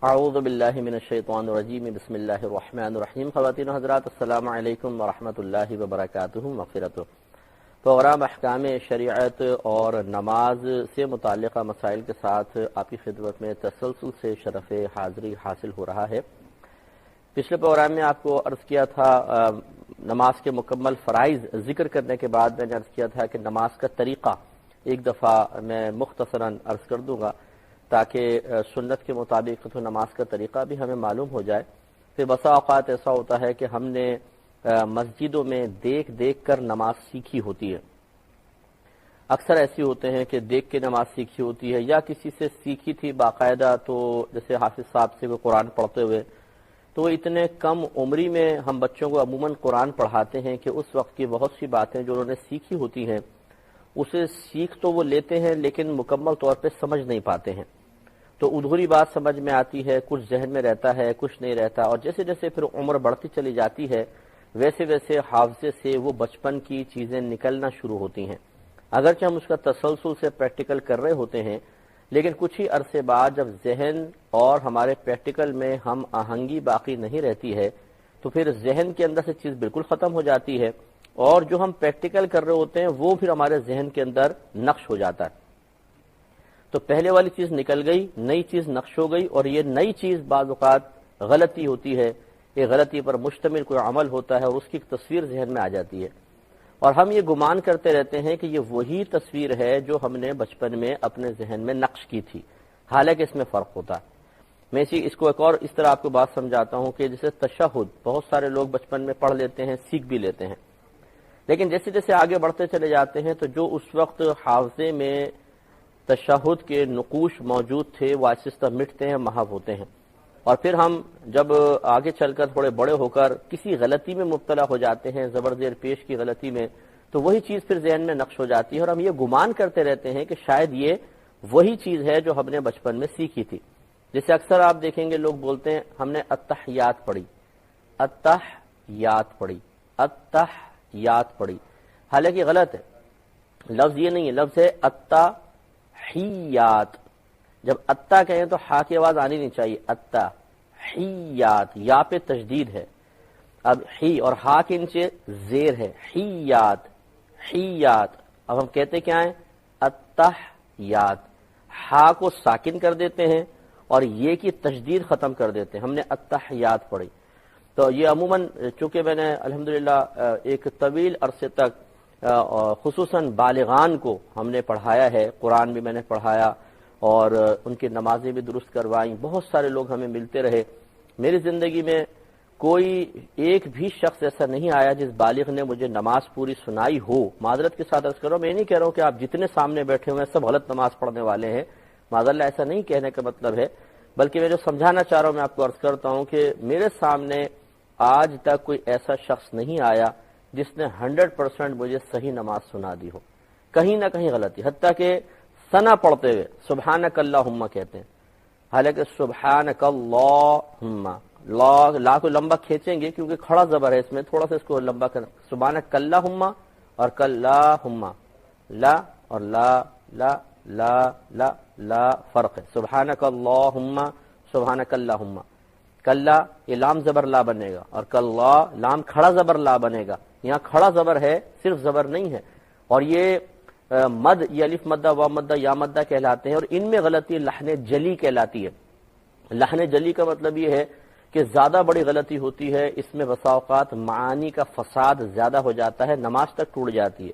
اعوذ باللہ من الشیطان الرجیم بسم اللہ الرحمن الرحیم۔ خواتین و حضرات، السلام علیکم ورحمۃ اللہ وبرکاتہ۔ مغفرت پروگرام احکام شریعت اور نماز سے متعلقہ مسائل کے ساتھ آپ کی خدمت میں تسلسل سے شرف حاضری حاصل ہو رہا ہے۔ پچھلے پروگرام میں آپ کو عرض کیا تھا، نماز کے مکمل فرائض ذکر کرنے کے بعد میں نے عرض کیا تھا کہ نماز کا طریقہ ایک دفعہ میں مختصراً عرض کر دوں گا تاکہ سنت کے مطابق تو نماز کا طریقہ بھی ہمیں معلوم ہو جائے۔ پھر بسا اوقات ایسا ہوتا ہے کہ ہم نے مسجدوں میں دیکھ دیکھ کر نماز سیکھی ہوتی ہے، اکثر ایسی ہوتے ہیں کہ دیکھ کے نماز سیکھی ہوتی ہے، یا کسی سے سیکھی تھی باقاعدہ، تو جیسے حافظ صاحب سے وہ قرآن پڑھتے ہوئے، تو اتنے کم عمری میں ہم بچوں کو عموماً قرآن پڑھاتے ہیں کہ اس وقت کی بہت سی باتیں جو انہوں نے سیکھی ہوتی ہیں اسے سیکھ تو وہ لیتے ہیں لیکن مکمل طور پہ سمجھ نہیں پاتے ہیں، تو ادھوری بات سمجھ میں آتی ہے، کچھ ذہن میں رہتا ہے، کچھ نہیں رہتا، اور جیسے جیسے پھر عمر بڑھتی چلی جاتی ہے ویسے ویسے حافظے سے وہ بچپن کی چیزیں نکلنا شروع ہوتی ہیں، اگرچہ ہم اس کا تسلسل سے پریکٹیکل کر رہے ہوتے ہیں، لیکن کچھ ہی عرصے بعد جب ذہن اور ہمارے پریکٹیکل میں ہم آہنگی باقی نہیں رہتی ہے تو پھر ذہن کے اندر سے چیز بالکل ختم ہو جاتی ہے، اور جو ہم پریکٹیکل کر رہے ہوتے ہیں وہ پھر ہمارے ذہن کے اندر نقش ہو جاتا ہے۔ تو پہلے والی چیز نکل گئی، نئی چیز نقش ہو گئی، اور یہ نئی چیز بعض اوقات غلطی ہوتی ہے، یہ غلطی پر مشتمل کوئی عمل ہوتا ہے اور اس کی ایک تصویر ذہن میں آ جاتی ہے، اور ہم یہ گمان کرتے رہتے ہیں کہ یہ وہی تصویر ہے جو ہم نے بچپن میں اپنے ذہن میں نقش کی تھی، حالانکہ اس میں فرق ہوتا ہے۔ میں اس کو ایک اور اس طرح آپ کو بات سمجھاتا ہوں کہ جیسے تشہد بہت سارے لوگ بچپن میں پڑھ لیتے ہیں، سیکھ بھی لیتے ہیں، لیکن جیسے جیسے آگے بڑھتے چلے جاتے ہیں تو جو اس وقت حافظے میں تشہد کے نقوش موجود تھے وہ آہستہ مٹتے ہیں، محو ہوتے ہیں، اور پھر ہم جب آگے چل کر تھوڑے بڑے ہو کر کسی غلطی میں مبتلا ہو جاتے ہیں، زبر زیر پیش کی غلطی میں، تو وہی چیز پھر ذہن میں نقش ہو جاتی ہے، اور ہم یہ گمان کرتے رہتے ہیں کہ شاید یہ وہی چیز ہے جو ہم نے بچپن میں سیکھی تھی۔ جیسے اکثر آپ دیکھیں گے لوگ بولتے ہیں ہم نے التحیات پڑھی، التحیات پڑھی، التحیات پڑھی، حالانکہ غلط ہے، لفظ یہ نہیں ہے، لفظ ہے التحیات۔ جب اتا کہیں تو ہا کی آواز آنی نہیں چاہیے، التحیات، یا پہ تشدید ہے، اب ہی اور ہا کے نیچے زیر ہے، حیات، حیات، اب ہم کہتے کیا ہیں؟ التحیات، ہا کو ساکن کر دیتے ہیں اور یہ کی تشدید ختم کر دیتے ہیں، ہم نے التحیات پڑھی۔ تو یہ عموماً چونکہ میں نے الحمدللہ ایک طویل عرصے تک خصوصاً بالغان کو ہم نے پڑھایا ہے، قرآن بھی میں نے پڑھایا اور ان کی نمازیں بھی درست کروائیں، بہت سارے لوگ ہمیں ملتے رہے، میری زندگی میں کوئی ایک بھی شخص ایسا نہیں آیا جس بالغ نے مجھے نماز پوری سنائی ہو۔ معذرت کے ساتھ عرض کرو، میں نہیں کہہ رہا ہوں کہ آپ جتنے سامنے بیٹھے ہوئے ہیں سب غلط نماز پڑھنے والے ہیں، معذاللہ ایسا نہیں کہنے کا مطلب ہے، بلکہ میں جو سمجھانا چاہ رہا ہوں میں آپ کو عرض کرتا ہوں کہ میرے سامنے آج تک کوئی ایسا شخص نہیں آیا جس نے 100% مجھے صحیح نماز سنا دی ہو، کہیں نہ کہیں غلطی، حتیٰ کہ ثنا پڑھتے ہوئے سبحانک اللہم کہتے ہیں، حالانکہ سبحانک اللہم، لا کو لمبا کھینچیں گے کیونکہ کھڑا زبر ہے اس میں، تھوڑا سا اس کو لمبا کرنا، سبحانک اللہم اور کلہم، لا اور لا لا لا لا لا فرق ہے، سبحانک اللہم، سبحانک اللہم، کلا یہ لام زبر لا بنے گا، اور کلا لام کھڑا زبر لا بنے گا، یہاں کھڑا زبر ہے، صرف زبر نہیں ہے، اور یہ مد، یہ الف مدہ، واو مدہ، یا مدہ کہلاتے ہیں، اور ان میں غلطی لحن جلی کہلاتی ہے۔ لحن جلی کا مطلب یہ ہے کہ زیادہ بڑی غلطی ہوتی ہے، اس میں بسا اوقات معانی کا فساد زیادہ ہو جاتا ہے، نماز تک ٹوٹ جاتی ہے۔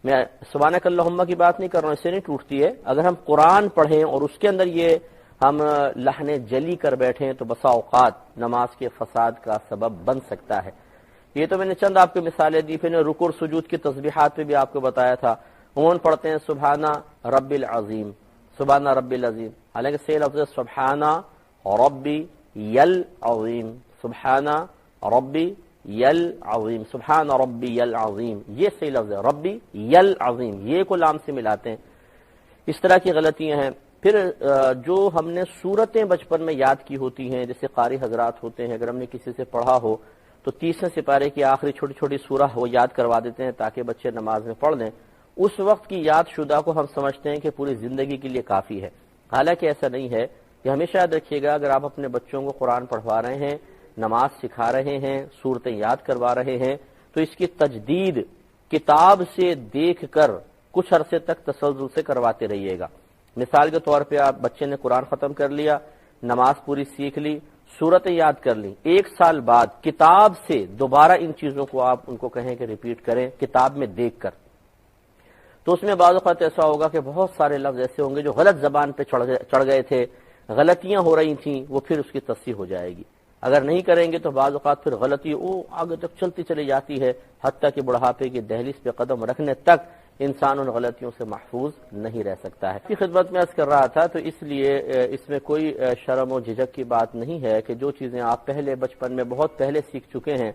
میں سبحانک اللہم کی بات نہیں کر رہا ہوں، اس سے نہیں ٹوٹتی ہے، اگر ہم قرآن پڑھیں اور اس کے اندر یہ ہم لحن جلی کر بیٹھیں تو بسا اوقات نماز کے فساد کا سبب بن سکتا ہے۔ یہ تو میں نے چند آپ کو مثالیں دی، پھر رکوع اور سجود کی تسبیحات پہ بھی آپ کو بتایا تھا، عموماً پڑھتے ہیں سبحان رب العظیم، سبحان رب العظیم، حالانکہ صحیح لفظ ہے سبحان ربی العظیم، سبحان ربی العظیم، سبحان ربی العظیم، یہ صحیح لفظ ہے، ربی العظیم، یہ کو لام سے ملاتے ہیں، اس طرح کی غلطیاں ہیں۔ پھر جو ہم نے صورتیں بچپن میں یاد کی ہوتی ہیں، جیسے قاری حضرات ہوتے ہیں، اگر ہم نے کسی سے پڑھا ہو تو 30ویں سپارے کی آخری چھوٹی چھوٹی سورہ وہ یاد کروا دیتے ہیں تاکہ بچے نماز میں پڑھ لیں، اس وقت کی یاد شدہ کو ہم سمجھتے ہیں کہ پوری زندگی کے لیے کافی ہے، حالانکہ ایسا نہیں ہے۔ کہ ہمیشہ یاد رکھیے گا، اگر آپ اپنے بچوں کو قرآن پڑھوا رہے ہیں، نماز سکھا رہے ہیں، سورتیں یاد کروا رہے ہیں، تو اس کی تجدید کتاب سے دیکھ کر کچھ عرصے تک تسلسل سے کرواتے رہیے گا۔ مثال کے طور پہ آپ بچے نے قرآن ختم کر لیا، نماز پوری سیکھ لی، سورتیں یاد کر لی، 1 سال بعد کتاب سے دوبارہ ان چیزوں کو آپ ان کو کہیں کہ ریپیٹ کریں کتاب میں دیکھ کر، تو اس میں بعض اوقات ایسا ہوگا کہ بہت سارے لفظ ایسے ہوں گے جو غلط زبان پہ چڑھ گئے تھے، غلطیاں ہو رہی تھیں، وہ پھر اس کی تصحیح ہو جائے گی۔ اگر نہیں کریں گے تو بعض اوقات پھر غلطی آگے تک چلتی چلی جاتی ہے، حتیٰ کہ بڑھاپے کی دہلیز پہ قدم رکھنے تک انسان ان غلطیوں سے محفوظ نہیں رہ سکتا ہے۔ کی خدمت میں عرض کر رہا تھا، تو اس لیے اس میں کوئی شرم و جھجک کی بات نہیں ہے کہ جو چیزیں آپ پہلے بچپن میں بہت پہلے سیکھ چکے ہیں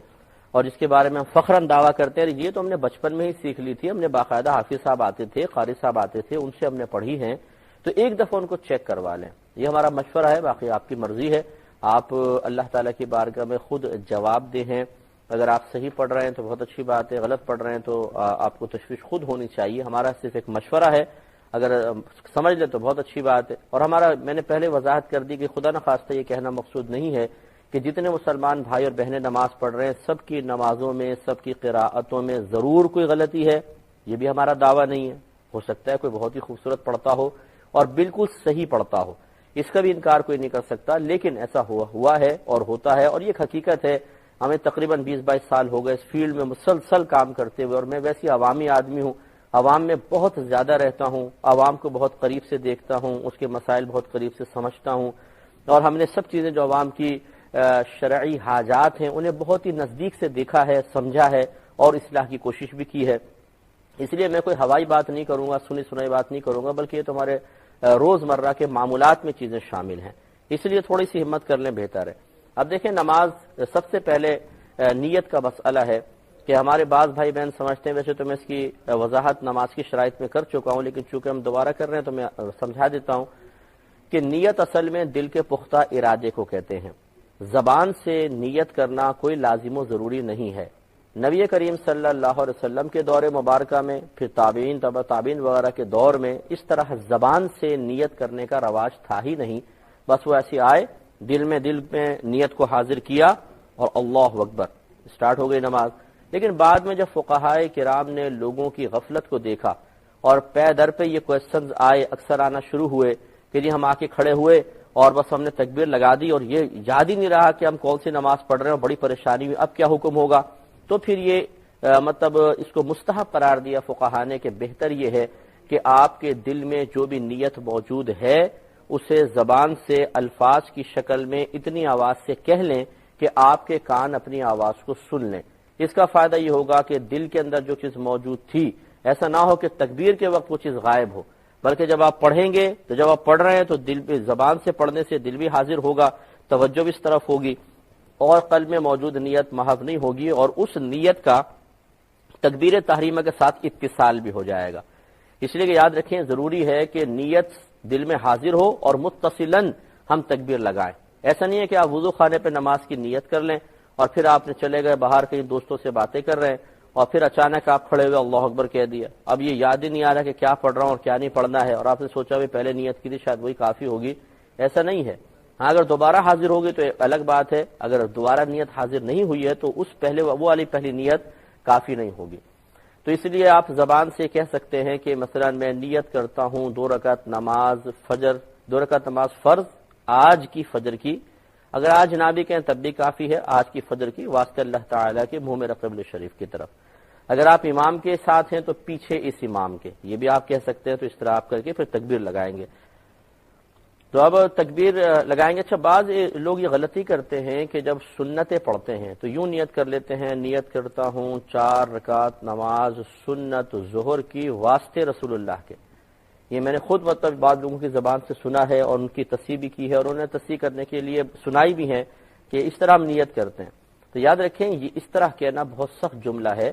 اور جس کے بارے میں ہم فخراً دعویٰ کرتے ہیں یہ تو ہم نے بچپن میں ہی سیکھ لی تھی، ہم نے باقاعدہ حافظ صاحب آتے تھے، قاری صاحب آتے تھے، ان سے ہم نے پڑھی ہیں، تو ایک دفعہ ان کو چیک کروا لیں۔ یہ ہمارا مشورہ ہے، باقی آپ کی مرضی ہے، آپ اللہ تعالیٰ کی بارگاہ میں خود جواب دے ہیں۔ اگر آپ صحیح پڑھ رہے ہیں تو بہت اچھی بات ہے، غلط پڑھ رہے ہیں تو آپ کو تشویش خود ہونی چاہیے، ہمارا صرف ایک مشورہ ہے، اگر سمجھ لیں تو بہت اچھی بات ہے۔ اور ہمارا میں نے پہلے وضاحت کر دی کہ خدا نخواستہ یہ کہنا مقصود نہیں ہے کہ جتنے مسلمان بھائی اور بہنیں نماز پڑھ رہے ہیں سب کی نمازوں میں، سب کی قراءتوں میں ضرور کوئی غلطی ہے، یہ بھی ہمارا دعویٰ نہیں ہے۔ ہو سکتا ہے کوئی بہت ہی خوبصورت پڑھتا ہو اور بالکل صحیح پڑھتا ہو، اس کا بھی انکار کوئی نہیں کر سکتا، لیکن ایسا ہوا ہے اور ہوتا ہے، اور یہ حقیقت ہے۔ ہمیں تقریباً 20-22 سال ہو گئے اس فیلڈ میں مسلسل کام کرتے ہوئے، اور میں ویسی عوامی آدمی ہوں، عوام میں بہت زیادہ رہتا ہوں، عوام کو بہت قریب سے دیکھتا ہوں، اس کے مسائل بہت قریب سے سمجھتا ہوں، اور ہم نے سب چیزیں جو عوام کی شرعی حاجات ہیں انہیں بہت ہی نزدیک سے دیکھا ہے، سمجھا ہے اور اصلاح کی کوشش بھی کی ہے۔ اس لیے میں کوئی ہوائی بات نہیں کروں گا، سنی سنائی بات نہیں کروں گا، بلکہ یہ تمہارے روزمرہ کے معمولات میں چیزیں شامل ہیں، اس لیے تھوڑی سی ہمت کر لیں بہتر ہے۔ اب دیکھیں، نماز سب سے پہلے نیت کا مسئلہ ہے کہ ہمارے بعض بھائی بہن سمجھتے ہیں، ویسے تو میں اس کی وضاحت نماز کی شرائط میں کر چکا ہوں، لیکن چونکہ ہم دوبارہ کر رہے ہیں تو میں سمجھا دیتا ہوں کہ نیت اصل میں دل کے پختہ ارادے کو کہتے ہیں۔ زبان سے نیت کرنا کوئی لازم و ضروری نہیں ہے۔ نبی کریم صلی اللہ علیہ وسلم کے دور مبارکہ میں، پھر تابعین، تبع تابعین وغیرہ کے دور میں اس طرح زبان سے نیت کرنے کا رواج تھا ہی نہیں، بس وہ ایسی آئے، دل میں نیت کو حاضر کیا اور اللہ اکبر، سٹارٹ ہو گئی نماز۔ لیکن بعد میں جب فقہائے کرام نے لوگوں کی غفلت کو دیکھا اور پے در پہ یہ کوسچنز آئے، اکثر آنا شروع ہوئے کہ جی ہم آ کے کھڑے ہوئے اور بس ہم نے تکبیر لگا دی اور یہ یاد ہی نہیں رہا کہ ہم کون سی نماز پڑھ رہے ہیں، بڑی پریشانی ہوئی، اب کیا حکم ہوگا، تو پھر یہ مطلب اس کو مستحب قرار دیا فقہا نے کہ بہتر یہ ہے کہ آپ کے دل میں جو بھی نیت موجود ہے اسے زبان سے الفاظ کی شکل میں اتنی آواز سے کہہ لیں کہ آپ کے کان اپنی آواز کو سن لیں۔ اس کا فائدہ یہ ہوگا کہ دل کے اندر جو چیز موجود تھی، ایسا نہ ہو کہ تکبیر کے وقت وہ چیز غائب ہو، بلکہ جب آپ پڑھیں گے تو جب آپ پڑھ رہے ہیں تو دل پہ، زبان سے پڑھنے سے دل بھی حاضر ہوگا، توجہ بھی اس طرف ہوگی اور قلب میں موجود نیت محو نہیں ہوگی، اور اس نیت کا تکبیر تحریمہ کے ساتھ اتصال بھی ہو جائے گا۔ اس لیے کہ یاد رکھیں، ضروری ہے کہ نیت دل میں حاضر ہو اور متصلاً ہم تکبیر لگائیں۔ ایسا نہیں ہے کہ آپ وضو خانے پہ نماز کی نیت کر لیں اور پھر آپ نے چلے گئے باہر کہیں دوستوں سے باتیں کر رہے ہیں اور پھر اچانک آپ کھڑے ہوئے اللہ اکبر کہہ دیا، اب یہ یاد ہی نہیں آ رہا کہ کیا پڑھ رہا ہوں اور کیا نہیں پڑھنا ہے، اور آپ نے سوچا بھی پہلے نیت کی تھی شاید وہی کافی ہوگی، ایسا نہیں ہے۔ ہاں اگر دوبارہ حاضر ہوگی تو ایک الگ بات ہے، اگر دوبارہ نیت حاضر نہیں ہوئی ہے تو اس پہلے وہ والی پہلی نیت کافی نہیں ہوگی۔ تو اس لیے آپ زبان سے کہہ سکتے ہیں کہ مثلا میں نیت کرتا ہوں 2 رکعت نماز فجر، 2 رکعت نماز فرض آج کی فجر کی، اگر آج نہ بھی کہیں تب بھی کافی ہے، آج کی فجر کی واسطے اللہ تعالیٰ کے منہ میں قبلہ شریف کی طرف۔ اگر آپ امام کے ساتھ ہیں تو پیچھے اس امام کے، یہ بھی آپ کہہ سکتے ہیں، تو اس طرح آپ کر کے پھر تکبیر لگائیں گے۔ تو اب تکبیر لگائیں گے۔ اچھا، بعض لوگ یہ غلطی کرتے ہیں کہ جب سنتیں پڑھتے ہیں تو یوں نیت کر لیتے ہیں، نیت کرتا ہوں 4 رکعت نماز سنت ظہر کی واسطے رسول اللہ کے۔ یہ میں نے خود مطلب بعض لوگوں کی زبان سے سنا ہے اور ان کی تصحیح بھی کی ہے، اور انہوں نے تصحیح کرنے کے لیے سنائی بھی ہے کہ اس طرح ہم نیت کرتے ہیں۔ تو یاد رکھیں، یہ اس طرح کہنا بہت سخت جملہ ہے،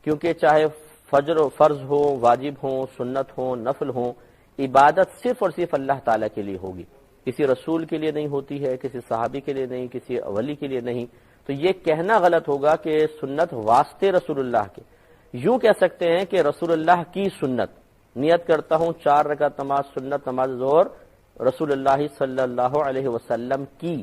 کیونکہ چاہے فجر فرض ہو، واجب ہوں، سنت ہوں، نفل ہوں، عبادت صرف اور صرف اللہ تعالیٰ کے لیے ہوگی، کسی رسول کے لیے نہیں ہوتی ہے، کسی صحابی کے لیے نہیں، کسی ولی کے لیے نہیں۔ تو یہ کہنا غلط ہوگا کہ سنت واسطے رسول اللہ کے، یوں کہہ سکتے ہیں کہ رسول اللہ کی سنت، نیت کرتا ہوں 4 رکعت نماز سنت نماز ظہر رسول اللہ صلی اللہ علیہ وسلم کی،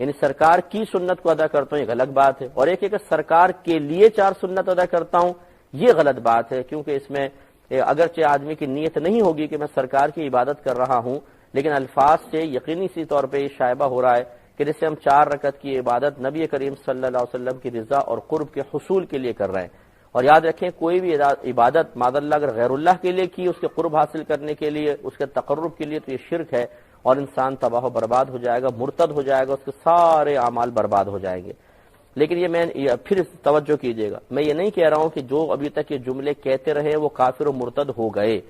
یعنی سرکار کی سنت کو ادا کرتا ہوں، ایک الگ بات ہے، اور ایک ہے کہ سرکار کے لیے 4 سنت ادا کرتا ہوں، یہ غلط بات ہے، کیونکہ اس میں اگرچہ آدمی کی نیت نہیں ہوگی کہ میں سرکار کی عبادت کر رہا ہوں، لیکن الفاظ سے یقینی سی طور پہ یہ شائبہ ہو رہا ہے کہ جیسے ہم 4 رکعت کی عبادت نبی کریم صلی اللہ علیہ وسلم کی رضا اور قرب کے حصول کے لیے کر رہے ہیں۔ اور یاد رکھیں کوئی بھی عبادت معاذ اللہ اگر غیر اللہ کے لیے کی، اس کے قرب حاصل کرنے کے لیے، اس کے تقرب کے لیے، تو یہ شرک ہے اور انسان تباہ و برباد ہو جائے گا، مرتد ہو جائے گا، اس کے سارے اعمال برباد ہو جائیں گے۔ لیکن یہ میں پھر توجہ کیجئے گا، میں یہ نہیں کہہ رہا ہوں کہ جو ابھی تک یہ جملے کہتے رہے وہ کافر و مرتد ہو گئے،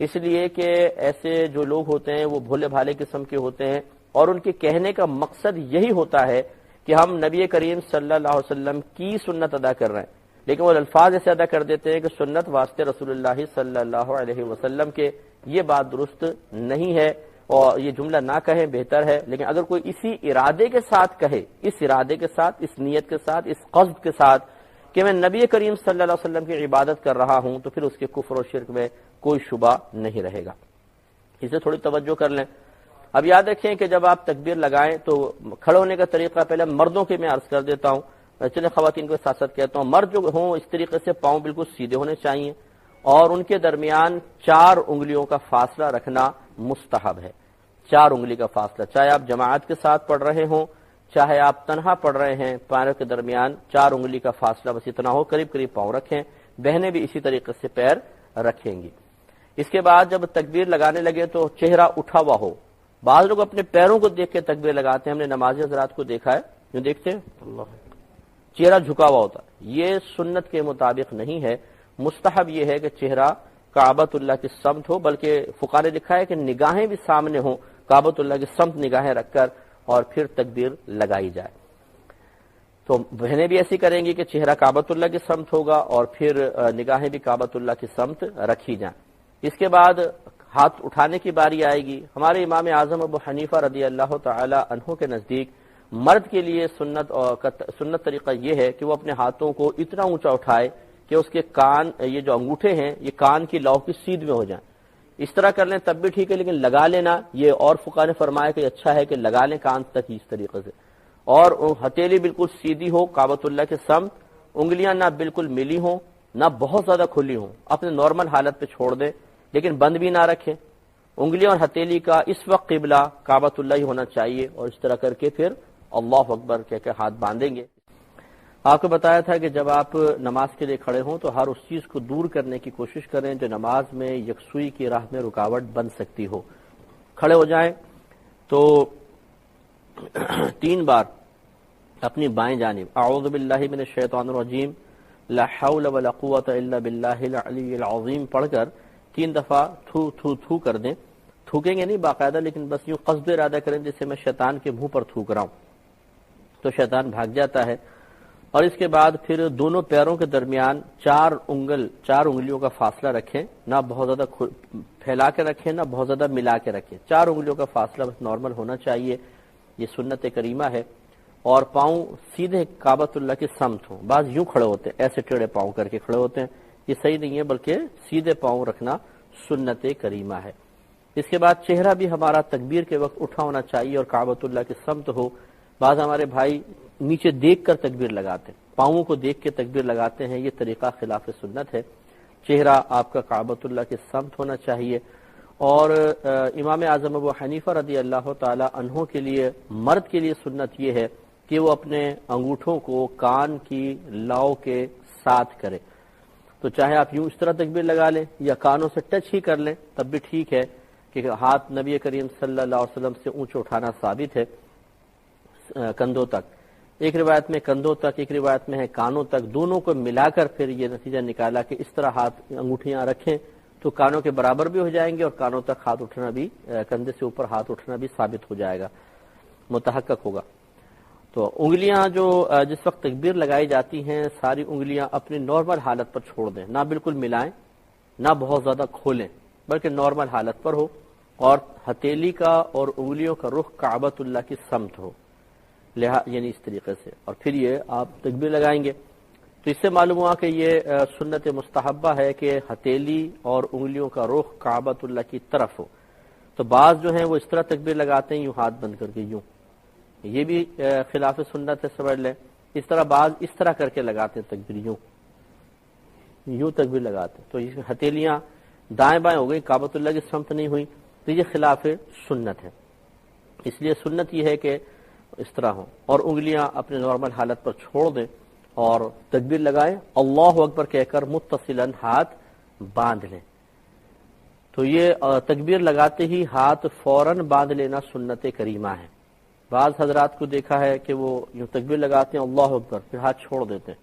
اس لیے کہ ایسے جو لوگ ہوتے ہیں وہ بھولے بھالے قسم کے ہوتے ہیں، اور ان کے کہنے کا مقصد یہی ہوتا ہے کہ ہم نبی کریم صلی اللہ علیہ وسلم کی سنت ادا کر رہے ہیں، لیکن وہ الفاظ ایسے ادا کر دیتے ہیں کہ سنت واسطے رسول اللہ صلی اللہ علیہ وسلم کے، یہ بات درست نہیں ہے، اور یہ جملہ نہ کہیں بہتر ہے۔ لیکن اگر کوئی اسی ارادے کے ساتھ کہے، اس ارادے کے ساتھ، اس نیت کے ساتھ، اس قصد کے ساتھ کہ میں نبی کریم صلی اللہ علیہ وسلم کی عبادت کر رہا ہوں، تو پھر اس کے کفر و شرک میں کوئی شبہ نہیں رہے گا۔ اسے تھوڑی توجہ کر لیں۔ اب یاد رکھیں کہ جب آپ تکبیر لگائیں تو کھڑے ہونے کا طریقہ پہلے مردوں کے میں عرض کر دیتا ہوں، چلے خواتین کو ساتھ ساتھ کہتا ہوں۔ مرد جو ہوں اس طریقے سے پاؤں بالکل سیدھے ہونے چاہیے، اور ان کے درمیان 4 انگلیوں کا فاصلہ رکھنا مستحب ہے۔ 4 انگلی کا فاصلہ، چاہے آپ جماعت کے ساتھ پڑھ رہے ہوں، چاہے آپ تنہا پڑھ رہے ہیں، پیروں کے درمیان 4 انگلی کا فاصلہ بس اتنا ہو، قریب قریب پاؤں رکھیں۔ بہنیں بھی اسی طریقے سے پیر رکھیں گی۔ اس کے بعد جب تکبیر لگانے لگے تو چہرہ اٹھا ہوا ہو۔ بعض لوگ اپنے پیروں کو دیکھ کے تکبیر لگاتے ہیں، ہم نے نمازی حضرات کو دیکھا ہے جو دیکھتے ہیں اللہ چہرہ جھکا ہوا ہوتا ہے، یہ سنت کے مطابق نہیں ہے۔ مستحب یہ ہے کہ چہرہ کعبۃ اللہ کی سمت ہو، بلکہ فقہاء نے لکھا ہے کہ نگاہیں بھی سامنے ہوں، کعبۃ اللہ کی سمت نگاہیں رکھ کر اور پھر تکبیر لگائی جائے۔ تو بہنیں بھی ایسی کریں گی کہ چہرہ کعبۃ اللہ کی سمت ہوگا اور پھر نگاہیں بھی کعبۃ اللہ کی سمت رکھی جائیں۔ اس کے بعد ہاتھ اٹھانے کی باری آئے گی۔ ہمارے امام اعظم ابو حنیفہ رضی اللہ تعالی عنہ کے نزدیک مرد کے لیے سنت طریقہ یہ ہے کہ وہ اپنے ہاتھوں کو اتنا اونچا اٹھائے کہ اس کے کان، یہ جو انگوٹھے ہیں یہ کان کی لو کی سیدھ میں ہو جائیں۔ اس طرح کر لیں تب بھی ٹھیک ہے، لیکن لگا لینا یہ اور فقہاء نے فرمایا کہ اچھا ہے کہ لگا لیں کان تک اس طریقے سے، اور ہتھیلی بالکل سیدھی ہو کعبۃ اللہ کے سمت، انگلیاں نہ بالکل ملی ہوں نہ بہت زیادہ کھلی ہوں، اپنے نارمل حالت پہ چھوڑ دیں لیکن بند بھی نہ رکھیں۔ انگلیاں اور ہتھیلی کا اس وقت قبلہ کعبۃ اللہ ہی ہونا چاہیے، اور اس طرح کر کے پھر اللہ اکبر کہہ کے ہاتھ باندھیں گے۔ آپ کو بتایا تھا کہ جب آپ نماز کے لیے کھڑے ہوں تو ہر اس چیز کو دور کرنے کی کوشش کریں جو نماز میں یکسوئی کی راہ میں رکاوٹ بن سکتی ہو۔ کھڑے ہو جائیں تو 3 بار اپنی بائیں جانب اعوذ باللہ من الشیطان الرجیم لا حول ولا قوت الا باللہ العلی العظیم پڑھ کر 3 دفعہ تھو تھو تھو کر دیں۔ تھوکیں گے نہیں باقاعدہ، لیکن بس یوں قصد ارادہ کریں جیسے میں شیطان کے منہ پر تھوک رہا ہوں، تو شیطان بھاگ جاتا ہے۔ اور اس کے بعد پھر دونوں پیروں کے درمیان 4 انگلیوں کا فاصلہ رکھیں، نہ بہت زیادہ پھیلا کے رکھیں نہ بہت زیادہ ملا کے رکھیں، 4 انگلیوں کا فاصلہ بس نارمل ہونا چاہیے، یہ سنت کریمہ ہے۔ اور پاؤں سیدھے کعبۃ اللہ کی سمت ہوں۔ بعض یوں کھڑے ہوتے ہیں، ایسے ٹیڑھے پاؤں کر کے کھڑے ہوتے ہیں، یہ صحیح نہیں ہے، بلکہ سیدھے پاؤں رکھنا سنت کریمہ ہے۔ اس کے بعد چہرہ بھی ہمارا تکبیر کے وقت اٹھا ہونا چاہیے اور کعبۃ اللہ کی سمت ہو۔ بعض ہمارے بھائی نیچے دیکھ کر تکبیر لگاتے ہیں، پاؤں کو دیکھ کے تکبیر لگاتے ہیں، یہ طریقہ خلاف سنت ہے۔ چہرہ آپ کا کعبۃ اللہ کی سمت ہونا چاہیے۔ اور امام اعظم ابو حنیفہ رضی اللہ تعالی عنہ کے لیے، مرد کے لیے سنت یہ ہے کہ وہ اپنے انگوٹھوں کو کان کی لو کے ساتھ کرے، تو چاہے آپ یوں اس طرح تکبیر لگا لیں یا کانوں سے ٹچ ہی کر لیں تب بھی ٹھیک ہے، کہ ہاتھ نبی کریم صلی اللہ علیہ وسلم سے اونچے اٹھانا ثابت ہے کندھوں تک، ایک روایت میں کندھوں تک، ایک روایت میں ہے کانوں تک، دونوں کو ملا کر پھر یہ نتیجہ نکالا کہ اس طرح ہاتھ انگوٹھیاں رکھیں تو کانوں کے برابر بھی ہو جائیں گے اور کانوں تک ہاتھ اٹھنا بھی، کندھے سے اوپر ہاتھ اٹھنا بھی ثابت ہو جائے گا، متحقق ہوگا۔ تو انگلیاں جو جس وقت تکبیر لگائی جاتی ہیں ساری انگلیاں اپنی نارمل حالت پر چھوڑ دیں، نہ بالکل ملائیں نہ بہت زیادہ کھولیں، بلکہ نارمل حالت پر ہو، اور ہتھیلی کا اور انگلیوں کا رخ کعبۃ اللہ کی سمت ہو، یعنی اس طریقے سے، اور پھر یہ آپ تکبیر لگائیں گے۔ تو اس سے معلوم ہوا کہ یہ سنت مستحبہ ہے کہ ہتھیلی اور انگلیوں کا رخ کعبۃ اللہ کی طرف ہو. تو بعض جو ہیں وہ اس طرح تکبیر لگاتے ہیں یوں ہاتھ بند کر کے یوں، یہ بھی خلاف سنت ہے، سمجھ لیں. اس طرح بعض اس طرح کر کے لگاتے ہیں تکبیر، یوں تکبیر لگاتے ہیں. تو یہ ہتھیلیاں دائیں بائیں ہو گئی، کعبۃ اللہ کی سمت نہیں ہوئی، تو یہ خلاف سنت ہے. اس لیے سنت یہ ہے کہ اس طرح ہو اور انگلیاں اپنے نارمل حالت پر چھوڑ دیں اور تکبیر لگائیں، اللہ اکبر کہہ کر متصلاً ہاتھ باندھ لیں. تو یہ تکبیر لگاتے ہی ہاتھ فوراً باندھ لینا سنت کریمہ ہے. بعض حضرات کو دیکھا ہے کہ وہ یوں تکبیر لگاتے ہیں اللہ اکبر، پھر ہاتھ چھوڑ دیتے ہیں،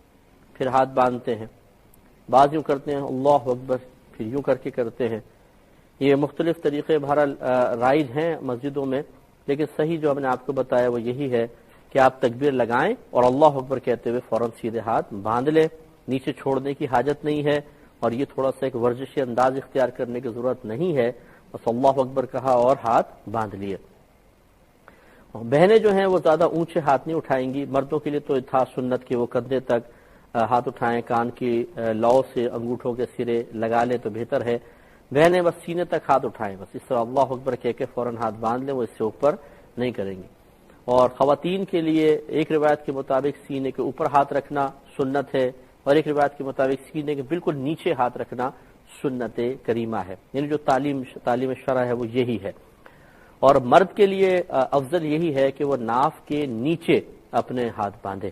پھر ہاتھ باندھتے ہیں. بعض یوں کرتے ہیں اللہ اکبر، پھر یوں کر کے کرتے ہیں. یہ مختلف طریقے بہرحال رائج ہیں مسجدوں میں، لیکن صحیح جو ہم نے آپ کو بتایا وہ یہی ہے کہ آپ تکبیر لگائیں اور اللہ اکبر کہتے ہوئے فوراً سیدھے ہاتھ باندھ لیں، نیچے چھوڑنے کی حاجت نہیں ہے. اور یہ تھوڑا سا ایک ورزشی انداز اختیار کرنے کی ضرورت نہیں ہے، بس اللہ اکبر کہا اور ہاتھ باندھ لیے. بہنیں جو ہیں وہ زیادہ اونچے ہاتھ نہیں اٹھائیں گی. مردوں کے لیے تو تھا سنت کہ وہ کندھے تک ہاتھ اٹھائیں، کان کی لو سے انگوٹھوں کے سرے لگا لیں تو بہتر ہے. بہنیں بس سینے تک ہاتھ اٹھائیں، بس اس طرح اللہ اکبر کہہ کے فوراً ہاتھ باندھ لیں، وہ اس سے اوپر نہیں کریں گی. اور خواتین کے لیے ایک روایت کے مطابق سینے کے اوپر ہاتھ رکھنا سنت ہے، اور ایک روایت کے مطابق سینے کے بالکل نیچے ہاتھ رکھنا سنت کریمہ ہے. یعنی جو تعلیم شرع ہے وہ یہی ہے. اور مرد کے لیے افضل یہی ہے کہ وہ ناف کے نیچے اپنے ہاتھ باندھے.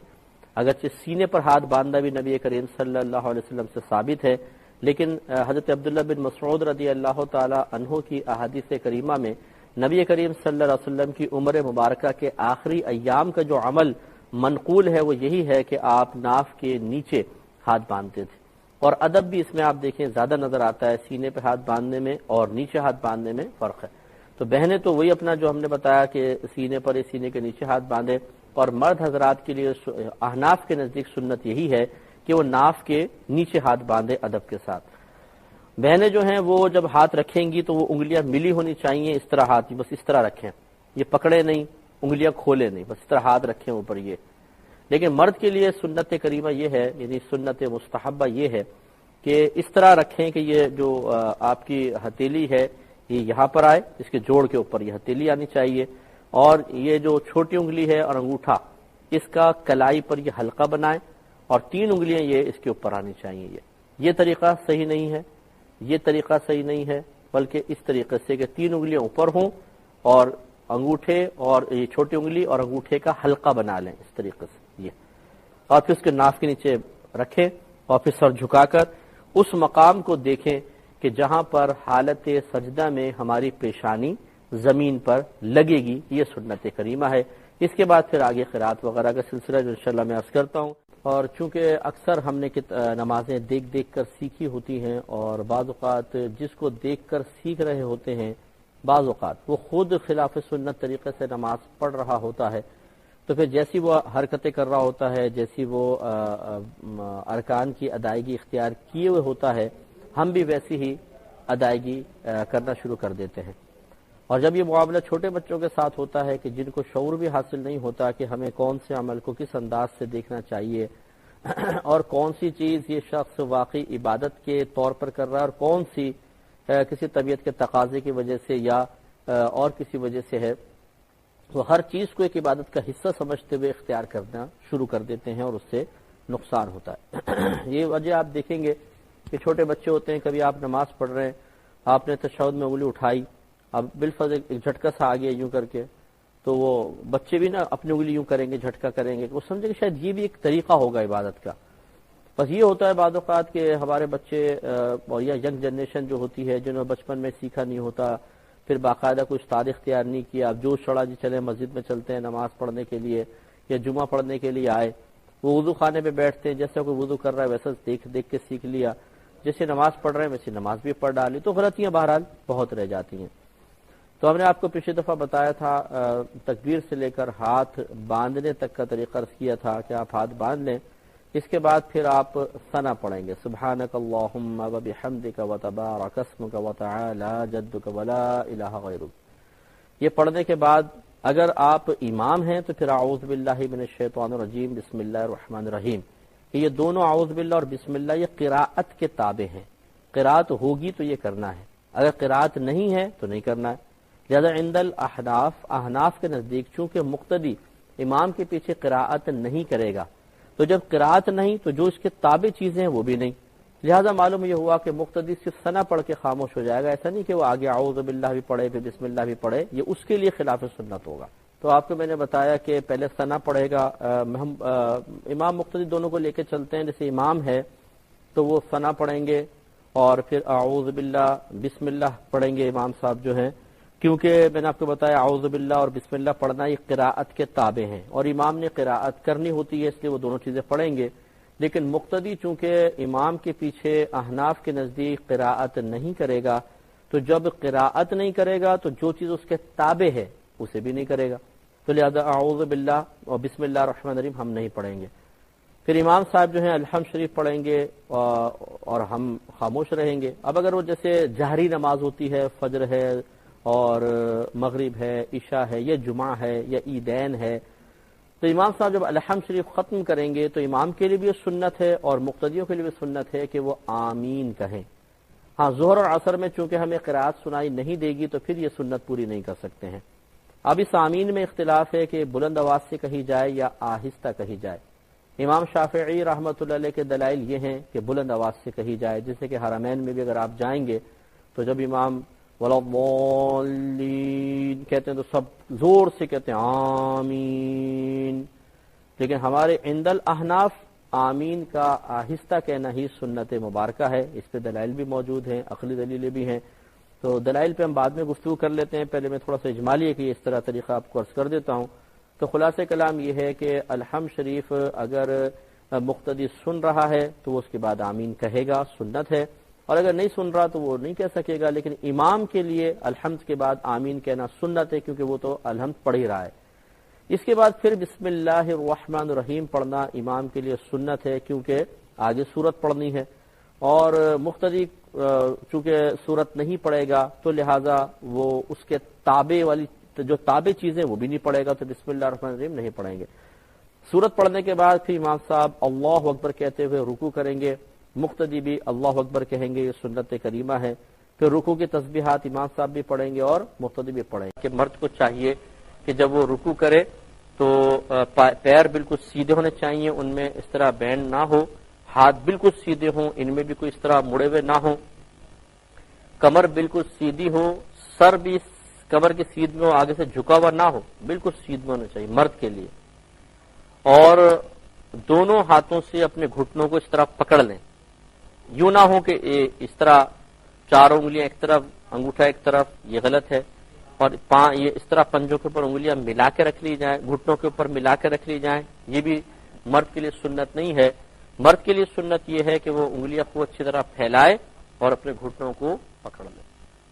اگرچہ سینے پر ہاتھ باندھنا بھی نبی کریم صلی اللہ علیہ وسلم سے ثابت ہے، لیکن حضرت عبداللہ بن مسعود رضی اللہ تعالی عنہ کی احادیث کریمہ میں نبی کریم صلی اللہ علیہ وسلم کی عمر مبارکہ کے آخری ایام کا جو عمل منقول ہے وہ یہی ہے کہ آپ ناف کے نیچے ہاتھ باندھتے تھے. اور ادب بھی اس میں آپ دیکھیں زیادہ نظر آتا ہے، سینے پہ ہاتھ باندھنے میں اور نیچے ہاتھ باندھنے میں فرق ہے. تو بہنیں تو وہی اپنا جو ہم نے بتایا کہ سینے پر سینے کے نیچے ہاتھ باندھے، اور مرد حضرات کے لیے احناف کے نزدیک سنت یہی ہے کہ وہ ناف کے نیچے ہاتھ باندھے ادب کے ساتھ. بہنیں جو ہیں وہ جب ہاتھ رکھیں گی تو وہ انگلیاں ملی ہونی چاہیے، اس طرح ہاتھ بس اس طرح رکھیں، یہ پکڑے نہیں، انگلیاں کھولے نہیں، بس اس طرح ہاتھ رکھیں اوپر یہ. لیکن مرد کے لیے سنت کریمہ یہ ہے، یعنی سنت مستحبہ یہ ہے کہ اس طرح رکھیں کہ یہ جو آپ کی ہتھیلی ہے یہ یہاں پر آئے، اس کے جوڑ کے اوپر یہ ہتھیلی آنی چاہیے، اور یہ جو چھوٹی انگلی ہے اور انگوٹھا اس کا کلائی پر یہ حلقہ بنائیں، اور 3 انگلیاں یہ اس کے اوپر آنی چاہیے. یہ طریقہ صحیح نہیں ہے، یہ طریقہ صحیح نہیں ہے، بلکہ اس طریقے سے کہ 3 انگلیاں اوپر ہوں اور انگوٹھے اور یہ چھوٹی انگلی اور انگوٹھے کا حلقہ بنا لیں اس طریقے سے یہ، اور پھر اس کے ناف کے نیچے رکھیں اور پھر سر جھکا کر اس مقام کو دیکھیں کہ جہاں پر حالت سجدہ میں ہماری پیشانی زمین پر لگے گی. یہ سنت کریمہ ہے. اس کے بعد پھر آگے قرات وغیرہ کا سلسلہ جو انشاءاللہ میں عرض کرتا ہوں. اور چونکہ اکثر ہم نے نمازیں دیکھ دیکھ کر سیکھی ہوتی ہیں، اور بعض اوقات جس کو دیکھ کر سیکھ رہے ہوتے ہیں بعض اوقات وہ خود خلاف سنت طریقے سے نماز پڑھ رہا ہوتا ہے، تو پھر جیسی وہ حرکتیں کر رہا ہوتا ہے، جیسی وہ ارکان کی ادائیگی اختیار کیے ہوئے ہوتا ہے، ہم بھی ویسی ہی ادائیگی کرنا شروع کر دیتے ہیں. اور جب یہ معاملہ چھوٹے بچوں کے ساتھ ہوتا ہے کہ جن کو شعور بھی حاصل نہیں ہوتا کہ ہمیں کون سے عمل کو کس انداز سے دیکھنا چاہیے اور کون سی چیز یہ شخص واقعی عبادت کے طور پر کر رہا ہے اور کون سی کسی طبیعت کے تقاضے کی وجہ سے یا اور کسی وجہ سے ہے، وہ ہر چیز کو ایک عبادت کا حصہ سمجھتے ہوئے اختیار کرنا شروع کر دیتے ہیں اور اس سے نقصان ہوتا ہے. یہ وجہ آپ دیکھیں گے کہ چھوٹے بچے ہوتے ہیں، کبھی آپ نماز پڑھ رہے ہیں، آپ نے تشہد میں انگلی اٹھائی، اب بالفضل ایک جھٹکا سا آ گیا یوں کر کے، تو وہ بچے بھی نا اپنی انگلی یوں کریں گے، جھٹکا کریں گے، وہ سمجھے کہ شاید یہ بھی ایک طریقہ ہوگا عبادت کا. بس یہ ہوتا ہے بعض اوقات کہ ہمارے بچے اور یا ینگ جنریشن جو ہوتی ہے جنہوں نے بچپن میں سیکھا نہیں ہوتا، پھر باقاعدہ کوئی استاد اختیار نہیں کیا، اب جو چڑھا جی چلے مسجد میں چلتے ہیں نماز پڑھنے کے لیے یا جمعہ پڑھنے کے لیے آئے، وہ وضو خانے پہ بیٹھتے ہیں، جیسے کوئی وضو کر رہا ہے ویسا دیکھ دیکھ کے سیکھ لیا، جیسے نماز پڑھ رہے ہیں ویسے نماز بھی پڑھ ڈالی، تو غلطیاں بہرحال بہت رہ جاتی ہیں. تو ہم نے آپ کو پچھلی دفعہ بتایا تھا تکبیر سے لے کر ہاتھ باندھنے تک کا طریقہ عرض کیا تھا کہ آپ ہاتھ باندھ لیں، اس کے بعد پھر آپ ثنا پڑھیں گے، سبحانک اللہم وبحمدک وتبارک اسمک وتعالی جدک ولا الہ غیرک. یہ پڑھنے کے بعد اگر آپ امام ہیں تو پھر اعوذ باللہ من الشیطان الرجیم بسم اللہ الرحمن الرحیم کہ یہ دونوں اعوذ باللہ اور بسم اللہ یہ قراءت کے تابع ہیں، قراءت ہوگی تو یہ کرنا ہے، اگر قراءت نہیں ہے تو نہیں کرنا ہے۔ لہذا عند احناف کے نزدیک چونکہ مقتدی امام کے پیچھے قراءت نہیں کرے گا، تو جب قراءت نہیں تو جو اس کے تابع چیزیں ہیں وہ بھی نہیں، لہذا معلوم یہ ہوا کہ مقتدی صرف ثنا پڑھ کے خاموش ہو جائے گا، ایسا نہیں کہ وہ آگے اعوذ باللہ بھی پڑھے پھر بسم اللہ بھی پڑھے، یہ اس کے لیے خلاف سنت ہوگا۔ تو آپ کو میں نے بتایا کہ پہلے ثنا پڑھے گا، ہم امام مقتدی دونوں کو لے کے چلتے ہیں، جیسے امام ہے تو وہ ثنا پڑھیں گے اور پھر اعوذ باللہ بسم اللہ پڑھیں گے امام صاحب جو ہیں، کیونکہ میں نے آپ کو بتایا اعوذ باللہ اور بسم اللہ پڑھنا یہ قراءت کے تابع ہیں اور امام نے قراءت کرنی ہوتی ہے، اس لیے وہ دونوں چیزیں پڑھیں گے۔ لیکن مقتدی چونکہ امام کے پیچھے احناف کے نزدیک قراءت نہیں کرے گا، تو جب قراءت نہیں کرے گا تو جو چیز اس کے تابع ہے اسے بھی نہیں کرے گا، تو لہذا اعوذ باللہ اور بسم اللہ الرحمن الرحیم ہم نہیں پڑھیں گے۔ پھر امام صاحب جو ہیں الحمد شریف پڑھیں گے اور ہم خاموش رہیں گے۔ اب اگر وہ جیسے جہری نماز ہوتی ہے، فجر ہے اور مغرب ہے، عشاء ہے، یا جمعہ ہے یا عیدین ہے، تو امام صاحب جب الحمد شریف ختم کریں گے تو امام کے لیے بھی سنت ہے اور مقتدیوں کے لیے بھی سنت ہے کہ وہ آمین کہیں۔ ہاں ظہر اور عصر میں چونکہ ہمیں قرات سنائی نہیں دے گی تو پھر یہ سنت پوری نہیں کر سکتے ہیں۔ اب اس آمین میں اختلاف ہے کہ بلند آواز سے کہی جائے یا آہستہ کہی جائے۔ امام شافعی رحمۃ اللہ علیہ کے دلائل یہ ہیں کہ بلند آواز سے کہی جائے، جیسے کہ حرمین میں بھی اگر آپ جائیں گے تو جب امام وَلَضَّالِّينَ کہتے ہیں تو سب زور سے کہتے ہیں آمین، لیکن ہمارے عند الاحناف آمین کا آہستہ کہنا ہی سنت مبارکہ ہے۔ اس پہ دلائل بھی موجود ہیں، عقلی دلیلیں بھی ہیں، تو دلائل پہ ہم بعد میں گفتگو کر لیتے ہیں۔ پہلے میں تھوڑا سا اجمالی ہے کہ اس طرح طریقہ آپ کو عرض کر دیتا ہوں۔ تو خلاصہ کلام یہ ہے کہ الحمد شریف اگر مقتدی سن رہا ہے تو وہ اس کے بعد آمین کہے گا، سنت ہے، اور اگر نہیں سن رہا تو وہ نہیں کہہ سکے گا، لیکن امام کے لیے الحمد کے بعد آمین کہنا سنت ہے کیونکہ وہ تو الحمد پڑھ ہی رہا ہے۔ اس کے بعد پھر بسم اللہ الرحمن الرحیم پڑھنا امام کے لیے سنت ہے کیونکہ آگے سورت پڑھنی ہے، اور مقتدی چونکہ سورت نہیں پڑھے گا تو لہٰذا وہ اس کے تابع والی جو تابع چیزیں وہ بھی نہیں پڑھے گا، تو بسم اللہ الرحمن الرحیم نہیں پڑھیں گے۔ سورت پڑھنے کے بعد پھر امام صاحب اللہ اکبر کہتے ہوئے رکوع کریں گے، مقتدی بھی اللہ اکبر کہیں گے، یہ سنت کریمہ ہے۔ پھر رکوع کی تسبیحات امام صاحب بھی پڑھیں گے اور مقتدی بھی پڑھیں گے۔ کہ مرد کو چاہیے کہ جب وہ رکوع کرے تو پیر بالکل سیدھے ہونے چاہیے، ان میں اس طرح بینڈ نہ ہو، ہاتھ بالکل سیدھے ہوں، ان میں بھی کوئی اس طرح مڑے ہوئے نہ ہوں، کمر بالکل سیدھی ہو، سر بھی کمر کے سیدھ میں آگے سے جھکا ہوا نہ ہو، بالکل سیدھ میں ہونا چاہیے مرد کے لیے، اور دونوں ہاتھوں سے اپنے گھٹنوں کو اس طرح پکڑ لیں، یوں نہ ہو کہ اس طرح چاروں انگلیاں ایک طرف انگوٹھا ایک طرف، یہ غلط ہے، اور یہ اس طرح پنجوں کے اوپر انگلیاں ملا کے رکھ لی جائیں، گھٹنوں کے اوپر ملا کے رکھ لی جائیں، یہ بھی مرد کے لیے سنت نہیں ہے۔ مرد کے لیے سنت یہ ہے کہ وہ انگلیاں کو اچھی طرح پھیلائے اور اپنے گھٹنوں کو پکڑ لے،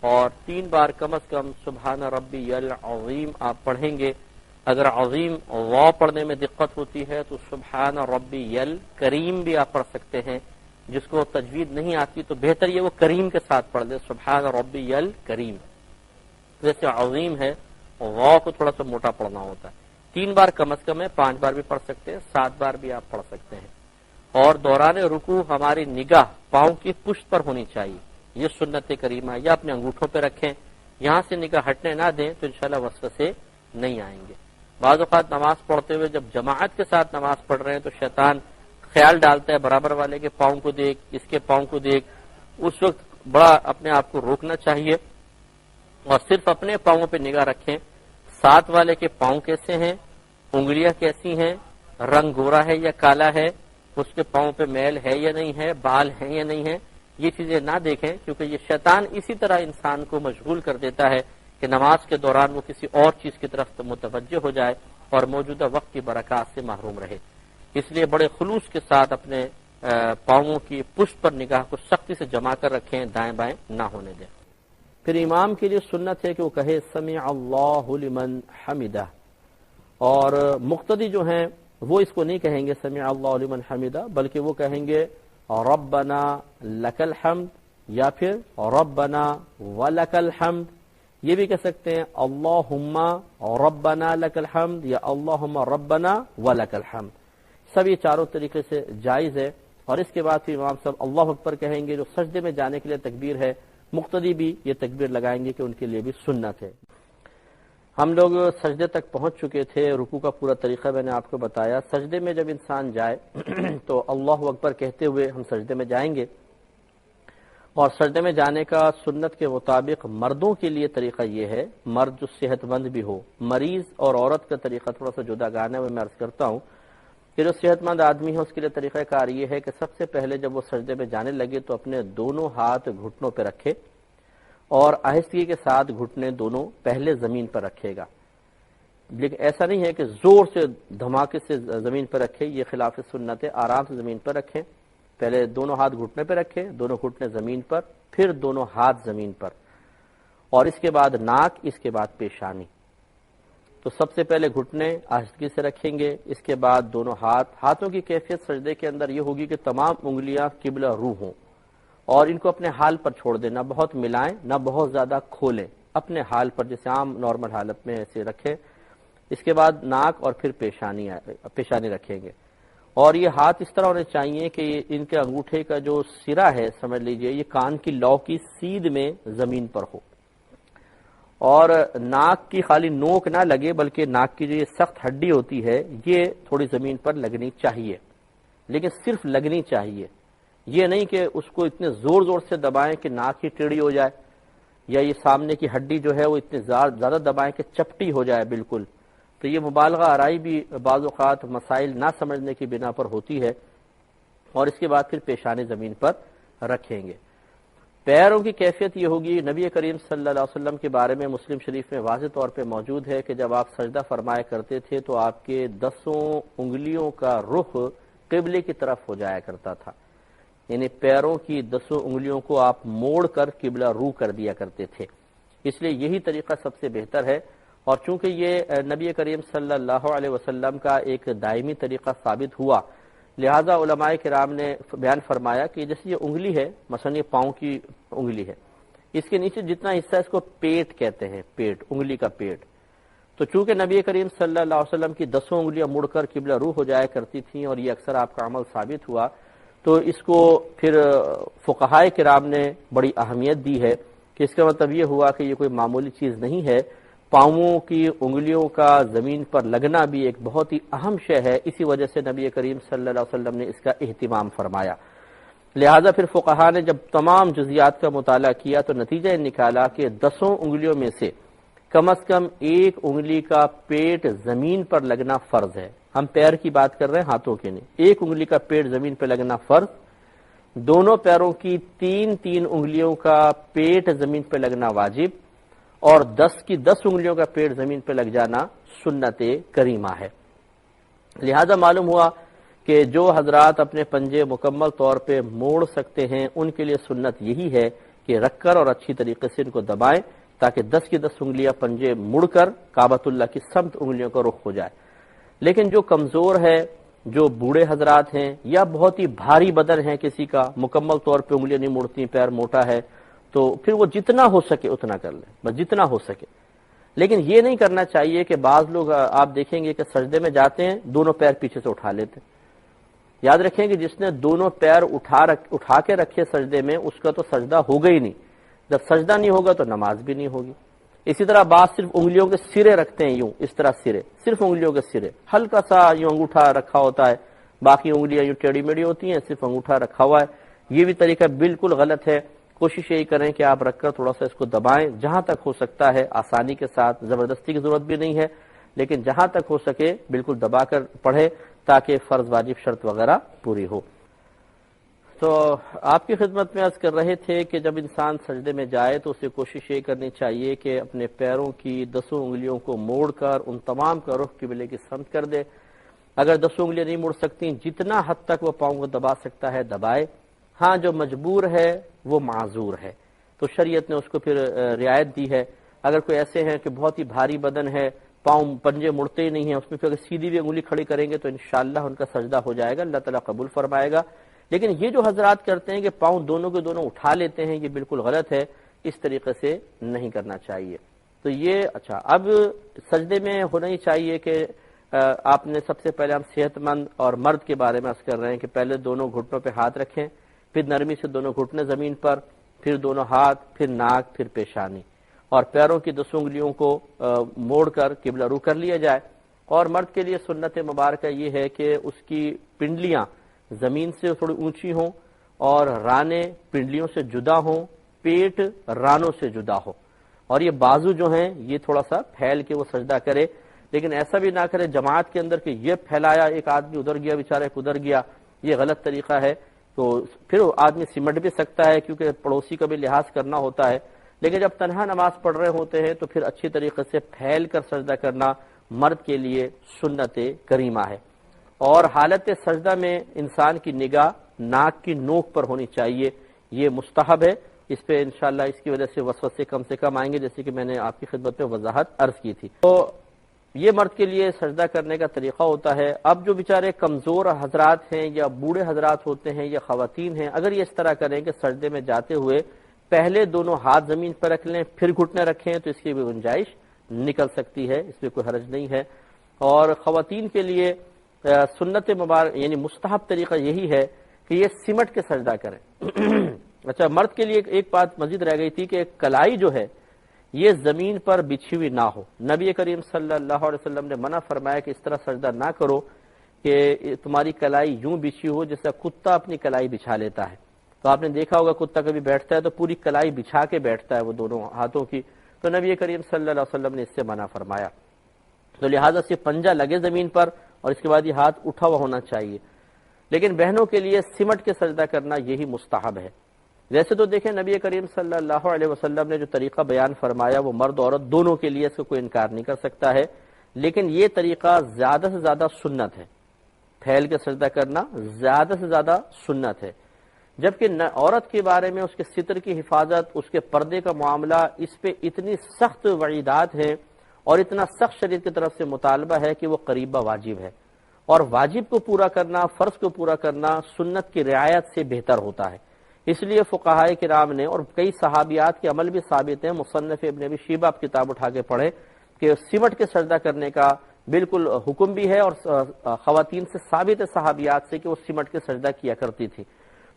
اور 3 بار کم از کم سبحان ربی العظیم آپ پڑھیں گے۔ اگر عظیم واو پڑھنے میں دقت ہوتی ہے تو سبحان ربی الکریم بھی آپ پڑھ سکتے ہیں، جس کو تجوید نہیں آتی تو بہتر یہ وہ کریم کے ساتھ پڑھ لے، سبحان ربی الکریم۔ جیسے عظیم ہے واو کو تھوڑا سا موٹا پڑھنا ہوتا ہے، 3 بار کم از کم ہے، 5 بار بھی پڑھ سکتے ہیں، 7 بار بھی آپ پڑھ سکتے ہیں۔ اور دوران رکوع ہماری نگاہ پاؤں کی پشت پر ہونی چاہیے، یہ سنت کریمہ، یا اپنے انگوٹھوں پہ رکھیں، یہاں سے نگاہ ہٹنے نہ دیں تو انشاءاللہ وسوسے نہیں آئیں گے۔ بعض اوقات نماز پڑھتے ہوئے جب جماعت کے ساتھ نماز پڑھ رہے ہیں تو شیطان خیال ڈالتا ہے برابر والے کے پاؤں کو دیکھ، اس کے پاؤں کو دیکھ، اس وقت بڑا اپنے آپ کو روکنا چاہیے اور صرف اپنے پاؤں پہ نگاہ رکھیں، ساتھ والے کے پاؤں کیسے ہیں، انگلیاں کیسی ہیں، رنگ گورا ہے یا کالا ہے، اس کے پاؤں پہ میل ہے یا نہیں ہے، بال ہیں یا نہیں ہے، یہ چیزیں نہ دیکھیں، کیونکہ یہ شیطان اسی طرح انسان کو مشغول کر دیتا ہے کہ نماز کے دوران وہ کسی اور چیز کی طرف متوجہ ہو جائے اور موجودہ وقت کی برکات سے محروم رہے۔ اس لیے بڑے خلوص کے ساتھ اپنے پاؤں کی پشت پر نگاہ کو سختی سے جما کر رکھیں، دائیں بائیں نہ ہونے دیں۔ پھر امام کے لیے سنت ہے کہ وہ کہے سمع اللہ لمن حمدہ، اور مقتدی جو ہیں وہ اس کو نہیں کہیں گے سمع اللہ لمن حمدہ، بلکہ وہ کہیں گے ربنا لک الحمد یا پھر ربنا ولک الحمد، یہ بھی کہہ سکتے ہیں اللہم ربنا لک الحمد یا اللہم ربنا ولک الحمد۔ سب یہ چاروں طریقے سے جائز ہے۔ اور اس کے بعد پھر امام صاحب اللہ اکبر کہیں گے، جو سجدے میں جانے کے لیے تکبیر ہے، مقتدی بھی یہ تکبیر لگائیں گے کہ ان کے لیے بھی سنت ہے۔ ہم لوگ سجدے تک پہنچ چکے تھے، رکوع کا پورا طریقہ میں نے آپ کو بتایا۔ سجدے میں جب انسان جائے تو اللہ اکبر کہتے ہوئے ہم سجدے میں جائیں گے، اور سجدے میں جانے کا سنت کے مطابق مردوں کے لیے طریقہ یہ ہے، مرد جو صحت مند بھی ہو، مریض اور عورت کا طریقہ تھوڑا سا جدا گانا ہے، میں عرض کرتا ہوں کہ جو صحت مند آدمی ہے اس کے لیے طریقہ کار یہ ہے کہ سب سے پہلے جب وہ سجدے میں جانے لگے تو اپنے دونوں ہاتھ گھٹنوں پہ رکھے، اور آہستگی کے ساتھ گھٹنے دونوں پہلے زمین پر رکھے گا، لیکن ایسا نہیں ہے کہ زور سے دھماکے سے زمین پر رکھے، یہ خلاف سنت ہے۔ آرام سے زمین پر رکھیں، پہلے دونوں ہاتھ گھٹنے پہ رکھیں، دونوں گھٹنے زمین پر، پھر دونوں ہاتھ زمین پر، اور اس کے بعد ناک، اس کے بعد پیشانی۔ تو سب سے پہلے گھٹنے آہستگی سے رکھیں گے، اس کے بعد دونوں ہاتھوں کی کیفیت سجدے کے اندر یہ ہوگی کہ تمام انگلیاں قبلہ رو ہوں، اور ان کو اپنے حال پر چھوڑ دیں، نہ بہت ملائیں نہ بہت زیادہ کھولیں، اپنے حال پر جیسے عام نارمل حالت میں ایسے رکھیں۔ اس کے بعد ناک اور پھر پیشانی رکھیں گے، اور یہ ہاتھ اس طرح ہونے چاہیے کہ ان کے انگوٹھے کا جو سرا ہے سمجھ لیجئے یہ کان کی لو کی سیدھ میں زمین پر ہو، اور ناک کی خالی نوک نہ لگے بلکہ ناک کی جو یہ سخت ہڈی ہوتی ہے یہ تھوڑی زمین پر لگنی چاہیے، لیکن صرف لگنی چاہیے، یہ نہیں کہ اس کو اتنے زور زور سے دبائیں کہ ناک ہی ٹیڑھی ہو جائے، یا یہ سامنے کی ہڈی جو ہے وہ اتنے زیادہ دبائیں کہ چپٹی ہو جائے بالکل، تو یہ مبالغہ آرائی بھی بعض اوقات مسائل نہ سمجھنے کی بنا پر ہوتی ہے۔ اور اس کے بعد پھر پیشانی زمین پر رکھیں گے۔ پیروں کی کیفیت یہ ہوگی، نبی کریم صلی اللہ علیہ وسلم کے بارے میں مسلم شریف میں واضح طور پہ موجود ہے کہ جب آپ سجدہ فرمایا کرتے تھے تو آپ کے 10 انگلیوں کا رخ قبلے کی طرف ہو جایا کرتا تھا، یعنی پیروں کی 10 انگلیوں کو آپ موڑ کر قبلہ رو کر دیا کرتے تھے، اس لیے یہی طریقہ سب سے بہتر ہے۔ اور چونکہ یہ نبی کریم صلی اللہ علیہ وسلم کا ایک دائمی طریقہ ثابت ہوا، لہذا علماء کرام نے بیان فرمایا کہ جیسے یہ انگلی ہے، مثلا یہ پاؤں کی انگلی ہے، اس کے نیچے جتنا حصہ اس کو پیٹ کہتے ہیں، پیٹ، انگلی کا پیٹ، تو چونکہ نبی کریم صلی اللہ علیہ وسلم کی 10 انگلیاں مڑ کر قبلہ رو ہو جایا کرتی تھیں اور یہ اکثر آپ کا عمل ثابت ہوا، تو اس کو پھر فقہائے کرام نے بڑی اہمیت دی ہے کہ اس کا مطلب یہ ہوا کہ یہ کوئی معمولی چیز نہیں ہے، پاؤں کی انگلیوں کا زمین پر لگنا بھی ایک بہت ہی اہم شے ہے، اسی وجہ سے نبی کریم صلی اللہ علیہ وسلم نے اس کا اہتمام فرمایا۔ لہذا پھر فقہا نے جب تمام جزیات کا مطالعہ کیا تو نتیجہ یہ نکالا کہ 10 انگلیوں میں سے کم از کم ایک انگلی کا پیٹ زمین پر لگنا فرض ہے، ہم پیر کی بات کر رہے ہیں، ہاتھوں کے نہیں، ایک انگلی کا پیٹ زمین پہ لگنا فرض، دونوں پیروں کی 3 انگلیوں کا پیٹ زمین پہ لگنا واجب، اور 10 کی 10 انگلیوں کا پیٹ زمین پہ لگ جانا سنت کریمہ ہے۔ لہذا معلوم ہوا کہ جو حضرات اپنے پنجے مکمل طور پہ موڑ سکتے ہیں ان کے لیے سنت یہی ہے کہ رکھ کر اور اچھی طریقے سے ان کو دبائیں تاکہ 10 کی 10 انگلیاں پنجے مڑ کر کعبۃ اللہ کی سمت انگلیوں کا رخ ہو جائے۔ لیکن جو کمزور ہے، جو بوڑھے حضرات ہیں، یا بہت ہی بھاری بدن ہے کسی کا، مکمل طور پہ انگلیاں نہیں مڑتی، پیر موٹا ہے، تو پھر وہ جتنا ہو سکے اتنا کر لیں، بس جتنا ہو سکے۔ لیکن یہ نہیں کرنا چاہیے کہ بعض لوگ آپ دیکھیں گے کہ سجدے میں جاتے ہیں دونوں پیر پیچھے سے اٹھا لیتے ہیں۔ یاد رکھیں کہ جس نے دونوں پیر اٹھا کے رکھے سجدے میں اس کا تو سجدہ ہوگا ہی نہیں، جب سجدہ نہیں ہوگا تو نماز بھی نہیں ہوگی۔ اسی طرح بعض صرف انگلیوں کے سرے رکھتے ہیں، یوں اس طرح سرے، صرف انگلیوں کے سرے، ہلکا سا یوں انگوٹھا رکھا ہوتا ہے، باقی انگلیاں یوں ٹیڑھی میڑھی ہوتی ہیں، صرف انگوٹھا رکھا ہوا ہے، یہ بھی طریقہ بالکل غلط ہے۔ کوشش یہی کریں کہ آپ رکھ کر تھوڑا سا اس کو دبائیں جہاں تک ہو سکتا ہے، آسانی کے ساتھ، زبردستی کی ضرورت بھی نہیں ہے، لیکن جہاں تک ہو سکے بالکل دبا کر پڑھے تاکہ فرض واجب شرط وغیرہ پوری ہو۔ تو آپ کی خدمت میں عرض کر رہے تھے کہ جب انسان سجدے میں جائے تو اسے کوشش یہ کرنی چاہیے کہ اپنے پیروں کی 10 انگلیوں کو موڑ کر ان تمام کا رخ قبلے کی سمت کر دے۔ اگر 10 انگلیاں نہیں مڑ سکتی، جتنا حد تک وہ پاؤں کو دبا سکتا ہے دبائے۔ ہاں جو مجبور ہے وہ معذور ہے، تو شریعت نے اس کو پھر رعایت دی ہے۔ اگر کوئی ایسے ہیں کہ بہت ہی بھاری بدن ہے، پاؤں پنجے مڑتے ہی نہیں ہیں، اس میں پھر اگر سیدھی بھی انگلی کھڑی کریں گے تو انشاءاللہ ان کا سجدہ ہو جائے گا، اللہ تعالیٰ قبول فرمائے گا۔ لیکن یہ جو حضرات کرتے ہیں کہ پاؤں دونوں کے دونوں اٹھا لیتے ہیں، یہ بالکل غلط ہے، اس طریقے سے نہیں کرنا چاہیے۔ تو یہ اچھا، اب سجدے میں ہونا ہی چاہیے کہ آپ نے سب سے پہلے ہم صحت مند اور مرد کے بارے میں عرض کر رہے ہیں کہ پہلے دونوں گھٹنوں پہ ہاتھ رکھیں، پھر نرمی سے دونوں گھٹنے زمین پر، پھر دونوں ہاتھ، پھر ناک، پھر پیشانی، اور پیروں کی 10 انگلیوں کو موڑ کر قبلہ رو کر لیا جائے۔ اور مرد کے لیے سنت مبارکہ یہ ہے کہ اس کی پنڈلیاں زمین سے تھوڑی اونچی ہوں اور رانے پنڈلیوں سے جدا ہوں، پیٹ رانوں سے جدا ہو، اور یہ بازو جو ہیں یہ تھوڑا سا پھیل کے وہ سجدہ کرے، لیکن ایسا بھی نہ کرے جماعت کے اندر کہ یہ پھیلایا ایک آدمی ادھر گیا بیچارہ ایک ادھر گیا، یہ غلط طریقہ ہے۔ تو پھر آدمی سمٹ بھی سکتا ہے کیونکہ پڑوسی کا بھی لحاظ کرنا ہوتا ہے، لیکن جب تنہا نماز پڑھ رہے ہوتے ہیں تو پھر اچھی طریقے سے پھیل کر سجدہ کرنا مرد کے لیے سنت کریمہ ہے۔ اور حالت سجدہ میں انسان کی نگاہ ناک کی نوک پر ہونی چاہیے، یہ مستحب ہے۔ اس پہ انشاءاللہ اس کی وجہ سے وسوسے کم سے کم آئیں گے، جیسے کہ میں نے آپ کی خدمت میں وضاحت عرض کی تھی۔ تو یہ مرد کے لیے سجدہ کرنے کا طریقہ ہوتا ہے۔ اب جو بیچارے کمزور حضرات ہیں یا بوڑھے حضرات ہوتے ہیں یا خواتین ہیں، اگر یہ اس طرح کریں کہ سجدے میں جاتے ہوئے پہلے دونوں ہاتھ زمین پر رکھ لیں پھر گھٹنے رکھیں تو اس کی بھی گنجائش نکل سکتی ہے، اس میں کوئی حرج نہیں ہے۔ اور خواتین کے لیے سنت مبارک یعنی مستحب طریقہ یہی ہے کہ یہ سمٹ کے سجدہ کریں۔ اچھا، مرد کے لیے ایک بات مزید رہ گئی تھی کہ کلائی جو ہے یہ زمین پر بچھی ہوئی نہ ہو۔ نبی کریم صلی اللہ علیہ وسلم نے منع فرمایا کہ اس طرح سجدہ نہ کرو کہ تمہاری کلائی یوں بچھی ہو جیسا کتا اپنی کلائی بچھا لیتا ہے۔ تو آپ نے دیکھا ہوگا کتا کبھی بیٹھتا ہے تو پوری کلائی بچھا کے بیٹھتا ہے وہ دونوں ہاتھوں کی، تو نبی کریم صلی اللہ علیہ وسلم نے اس سے منع فرمایا۔ تو لہٰذا سے پنجہ لگے زمین پر اور اس کے بعد یہ ہاتھ اٹھا ہوا ہونا چاہیے، لیکن بہنوں کے لیے سمٹ کے سجدہ کرنا یہی مستحب ہے۔ ویسے تو دیکھیں نبی کریم صلی اللہ علیہ وسلم نے جو طریقہ بیان فرمایا وہ مرد عورت دونوں کے لیے، اس کو کوئی انکار نہیں کر سکتا ہے، لیکن یہ طریقہ زیادہ سے زیادہ سنت ہے، پھیل کے سجدہ کرنا زیادہ سے زیادہ سنت ہے۔ جبکہ عورت کے بارے میں اس کے ستر کی حفاظت، اس کے پردے کا معاملہ، اس پہ اتنی سخت وعیدات ہیں اور اتنا سخت شریعت کی طرف سے مطالبہ ہے کہ وہ قریبہ واجب ہے، اور واجب کو پورا کرنا، فرض کو پورا کرنا سنت کی رعایت سے بہتر ہوتا ہے۔ اس لیے فقہائے کرام نے اور کئی صحابیات کے عمل بھی ثابت ہیں، مصنف ابن ابی شیبہ آپ کتاب اٹھا کے پڑھیں کہ سمٹ کے سجدہ کرنے کا بالکل حکم بھی ہے، اور خواتین سے ثابت ہے صحابیات سے کہ وہ سمٹ کے سجدہ کیا کرتی تھی۔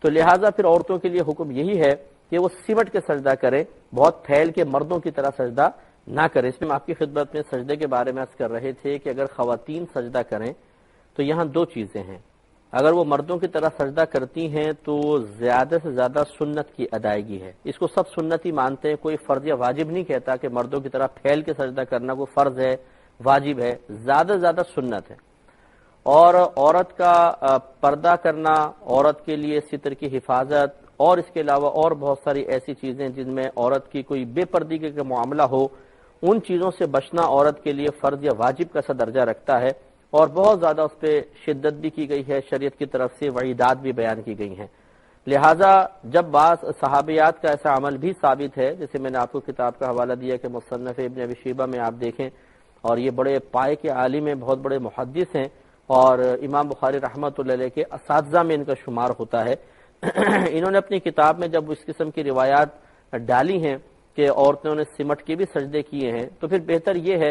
تو لہٰذا پھر عورتوں کے لیے حکم یہی ہے کہ وہ سمٹ کے سجدہ کریں، بہت پھیل کے مردوں کی طرح سجدہ نہ کریں۔ اس میں آپ کی خدمت میں سجدے کے بارے میں عرض کر رہے تھے کہ اگر خواتین سجدہ کریں تو یہاں دو چیزیں ہیں۔ اگر وہ مردوں کی طرح سجدہ کرتی ہیں تو زیادہ سے زیادہ سنت کی ادائیگی ہے، اس کو سب سنتی مانتے ہیں، کوئی فرض یا واجب نہیں کہتا کہ مردوں کی طرح پھیل کے سجدہ کرنا کوئی فرض ہے واجب ہے، زیادہ سے زیادہ سنت ہے۔ اور عورت کا پردہ کرنا، عورت کے لیے ستر کی حفاظت، اور اس کے علاوہ اور بہت ساری ایسی چیزیں جن میں عورت کی کوئی بے پردگی کا معاملہ ہو، ان چیزوں سے بچنا عورت کے لیے فرض یا واجب کا سا درجہ رکھتا ہے، اور بہت زیادہ اس پہ شدت بھی کی گئی ہے، شریعت کی طرف سے وعیدات بھی بیان کی گئی ہیں۔ لہٰذا جب بعض صحابیات کا ایسا عمل بھی ثابت ہے، جیسے میں نے آپ کو کتاب کا حوالہ دیا کہ مصنف ابن ابی شیبہ میں آپ دیکھیں، اور یہ بڑے پائے کے عالم ہیں، بہت بڑے محدث ہیں، اور امام بخاری رحمۃ اللہ علیہ کے اساتذہ میں ان کا شمار ہوتا ہے۔ انہوں نے اپنی کتاب میں جب اس قسم کی روایات ڈالی ہیں کہ عورتوں نے سمٹ کے بھی سجدے کیے ہیں، تو پھر بہتر یہ ہے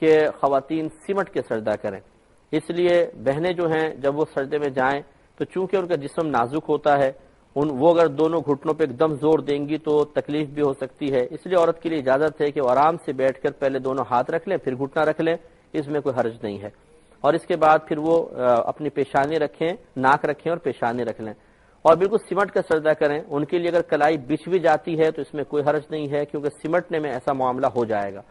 کہ خواتین سمٹ کے سجدہ کریں۔ اس لیے بہنیں جو ہیں جب وہ سجدے میں جائیں تو چونکہ ان کا جسم نازک ہوتا ہے، وہ اگر دونوں گھٹنوں پہ ایک دم زور دیں گی تو تکلیف بھی ہو سکتی ہے، اس لیے عورت کے لیے اجازت ہے کہ وہ آرام سے بیٹھ کر پہلے دونوں ہاتھ رکھ لیں پھر گھٹنا رکھ لیں، اس میں کوئی حرج نہیں ہے۔ اور اس کے بعد پھر وہ اپنی پیشانی رکھیں، ناک رکھیں اور پیشانی رکھ لیں، اور بالکل سمٹ کا سجدہ کریں۔ ان کے لیے اگر کلائی بچھ بھی جاتی ہے تو اس میں کوئی حرج نہیں ہے، کیونکہ سمٹنے میں ایسا معاملہ ہو جائے گا۔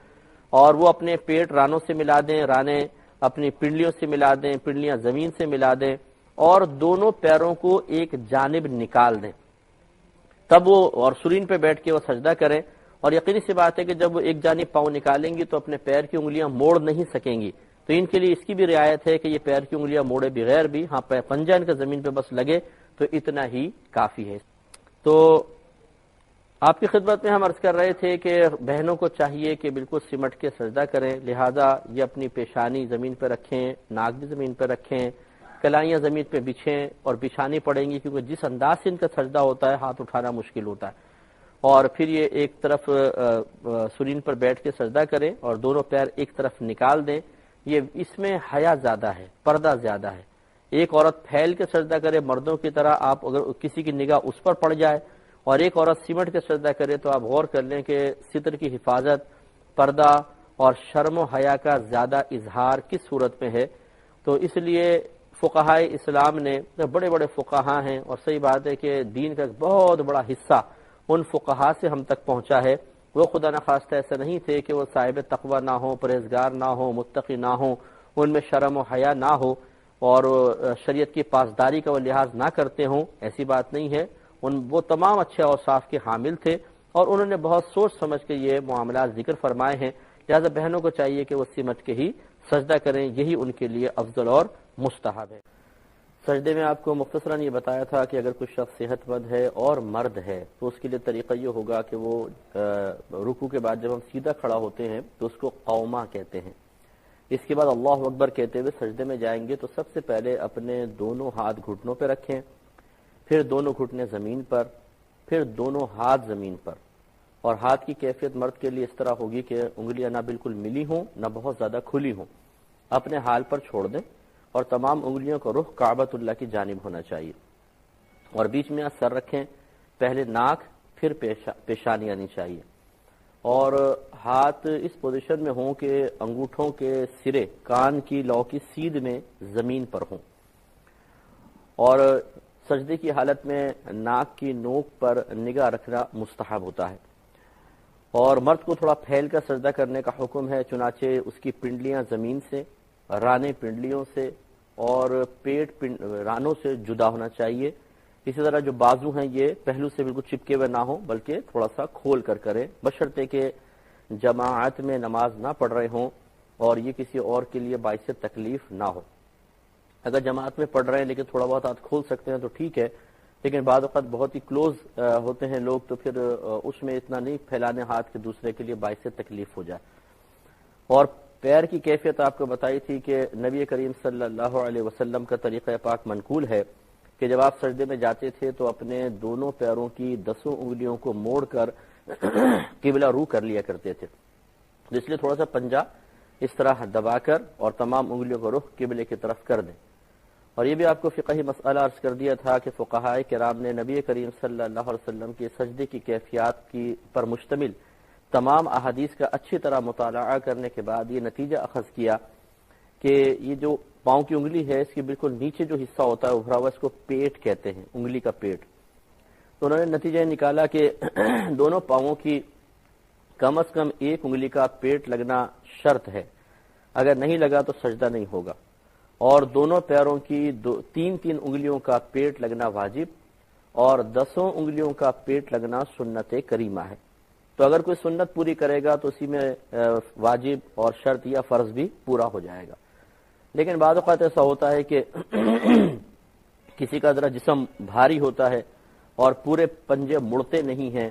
اور وہ اپنے پیٹ رانوں سے ملا دیں، رانے اپنی پنڈلیوں سے ملا دیں، پنڈلیاں زمین سے ملا دیں، اور دونوں پیروں کو ایک جانب نکال دیں، تب وہ اور سرین پہ بیٹھ کے وہ سجدہ کریں۔ اور یقینی سی بات ہے کہ جب وہ ایک جانب پاؤں نکالیں گی تو اپنے پیر کی انگلیاں موڑ نہیں سکیں گی، تو ان کے لیے اس کی بھی رعایت ہے کہ یہ پیر کی انگلیاں موڑے بغیر بھی، ہاں پنجہ ان کا زمین پہ بس لگے تو اتنا ہی کافی ہے۔ تو آپ کی خدمت میں ہم عرض کر رہے تھے کہ بہنوں کو چاہیے کہ بالکل سمٹ کے سجدہ کریں، لہذا یہ اپنی پیشانی زمین پہ رکھیں، ناک بھی زمین پہ رکھیں، کلائیاں زمین پہ بچھیں اور بچھانی پڑیں گی، کیونکہ جس انداز سے ان کا سجدہ ہوتا ہے ہاتھ اٹھانا مشکل ہوتا ہے۔ اور پھر یہ ایک طرف سرین پر بیٹھ کے سجدہ کریں اور دونوں پیر ایک طرف نکال دیں، یہ اس میں حیا زیادہ ہے، پردہ زیادہ ہے۔ ایک عورت پھیل کے سجدہ کرے مردوں کی طرح، آپ اگر کسی کی نگاہ اس پر پڑ جائے، اور ایک عورت سمٹ کے سجدہ کرے، تو آپ غور کر لیں کہ ستر کی حفاظت، پردہ اور شرم و حیا کا زیادہ اظہار کس صورت میں ہے۔ تو اس لیے فقہائے اسلام نے، بڑے بڑے فقہا ہیں، اور صحیح بات ہے کہ دین کا ایک بہت بڑا حصہ ان فقہا سے ہم تک پہنچا ہے۔ وہ خدا نخواستہ ایسا نہیں تھے کہ وہ صاحب تقوی نہ ہو، پرہیزگار نہ ہو، متقی نہ ہو، ان میں شرم و حیا نہ ہو، اور شریعت کی پاسداری کا وہ لحاظ نہ کرتے ہوں، ایسی بات نہیں ہے۔ وہ تمام اچھے اوصاف کے حامل تھے، اور انہوں نے بہت سوچ سمجھ کے یہ معاملات ذکر فرمائے ہیں۔ لہذا بہنوں کو چاہیے کہ وہ سمٹ کے ہی سجدہ کریں، یہی ان کے لیے افضل اور مستحب ہے۔ سجدے میں آپ کو مختصراً یہ بتایا تھا کہ اگر کوئی شخص صحت مند ہے اور مرد ہے تو اس کے لیے طریقہ یہ ہوگا کہ وہ رکوع کے بعد جب ہم سیدھا کھڑا ہوتے ہیں تو اس کو قومہ کہتے ہیں۔ اس کے بعد اللہ اکبر کہتے ہوئے سجدے میں جائیں گے تو سب سے پہلے اپنے دونوں ہاتھ گھٹنوں پہ رکھیں، پھر دونوں گھٹنے زمین پر، پھر دونوں ہاتھ زمین پر، اور ہاتھ کی کیفیت مرد کے لیے اس طرح ہوگی کہ انگلیاں نہ بالکل ملی ہوں نہ بہت زیادہ کھلی ہوں، اپنے حال پر چھوڑ دیں، اور تمام انگلیوں کا رخ کعبۃ اللہ کی جانب ہونا چاہیے، اور بیچ میں سر رکھیں، پہلے ناک پھر پیشانی آنی چاہیے، اور ہاتھ اس پوزیشن میں ہوں کہ انگوٹھوں کے سرے کان کی لو کی سیدھ میں زمین پر ہوں، اور سجدے کی حالت میں ناک کی نوک پر نگاہ رکھنا مستحب ہوتا ہے، اور مرد کو تھوڑا پھیل کر سجدہ کرنے کا حکم ہے، چنانچہ اس کی پنڈلیاں زمین سے، رانے پنڈلیوں سے اور پیٹ رانوں سے جدا ہونا چاہیے۔ اسی طرح جو بازو ہیں یہ پہلو سے بالکل چپکے ہوئے نہ ہوں بلکہ تھوڑا سا کھول کر کریں، بشرطے کہ جماعت میں نماز نہ پڑھ رہے ہوں اور یہ کسی اور کے لیے باعث تکلیف نہ ہو۔ اگر جماعت میں پڑھ رہے ہیں لیکن تھوڑا بہت ہاتھ کھول سکتے ہیں تو ٹھیک ہے، لیکن بعض اوقات بہت ہی کلوز ہوتے ہیں لوگ تو پھر اس میں اتنا نہیں پھیلانے ہاتھ کے دوسرے کے لیے باعث تکلیف ہو جائے۔ اور پیر کی کیفیت آپ کو بتائی تھی کہ نبی کریم صلی اللہ علیہ وسلم کا طریقہ پاک منقول ہے کہ جب آپ سجدے میں جاتے تھے تو اپنے دونوں پیروں کی 10 انگلیوں کو موڑ کر قبلہ رو کر لیا کرتے تھے، اس لیے تھوڑا سا پنجہ اس طرح دبا کر اور تمام انگلیوں کو رخ قبلے کی طرف کر دیں۔ اور یہ بھی آپ کو فقہی مسئلہ عرض کر دیا تھا کہ فقہائے کرام نے نبی کریم صلی اللہ علیہ وسلم کے سجدے کی کیفیات کی پر مشتمل تمام احادیث کا اچھی طرح مطالعہ کرنے کے بعد یہ نتیجہ اخذ کیا کہ یہ جو پاؤں کی انگلی ہے اس کے بالکل نیچے جو حصہ ہوتا ہے ابھرا ہوا، اس کو پیٹ کہتے ہیں، انگلی کا پیٹ۔ تو انہوں نے نتیجہ نکالا کہ دونوں پاؤں کی کم از کم ایک انگلی کا پیٹ لگنا شرط ہے، اگر نہیں لگا تو سجدہ نہیں ہوگا، اور دونوں پیروں کی 3 انگلیوں کا پیٹ لگنا واجب، اور 10 انگلیوں کا پیٹ لگنا سنت کریمہ ہے۔ تو اگر کوئی سنت پوری کرے گا تو اسی میں واجب اور شرط یا فرض بھی پورا ہو جائے گا۔ لیکن بعض اوقات ایسا ہوتا ہے کہ کسی کا ذرا جسم بھاری ہوتا ہے اور پورے پنجے مڑتے نہیں ہیں،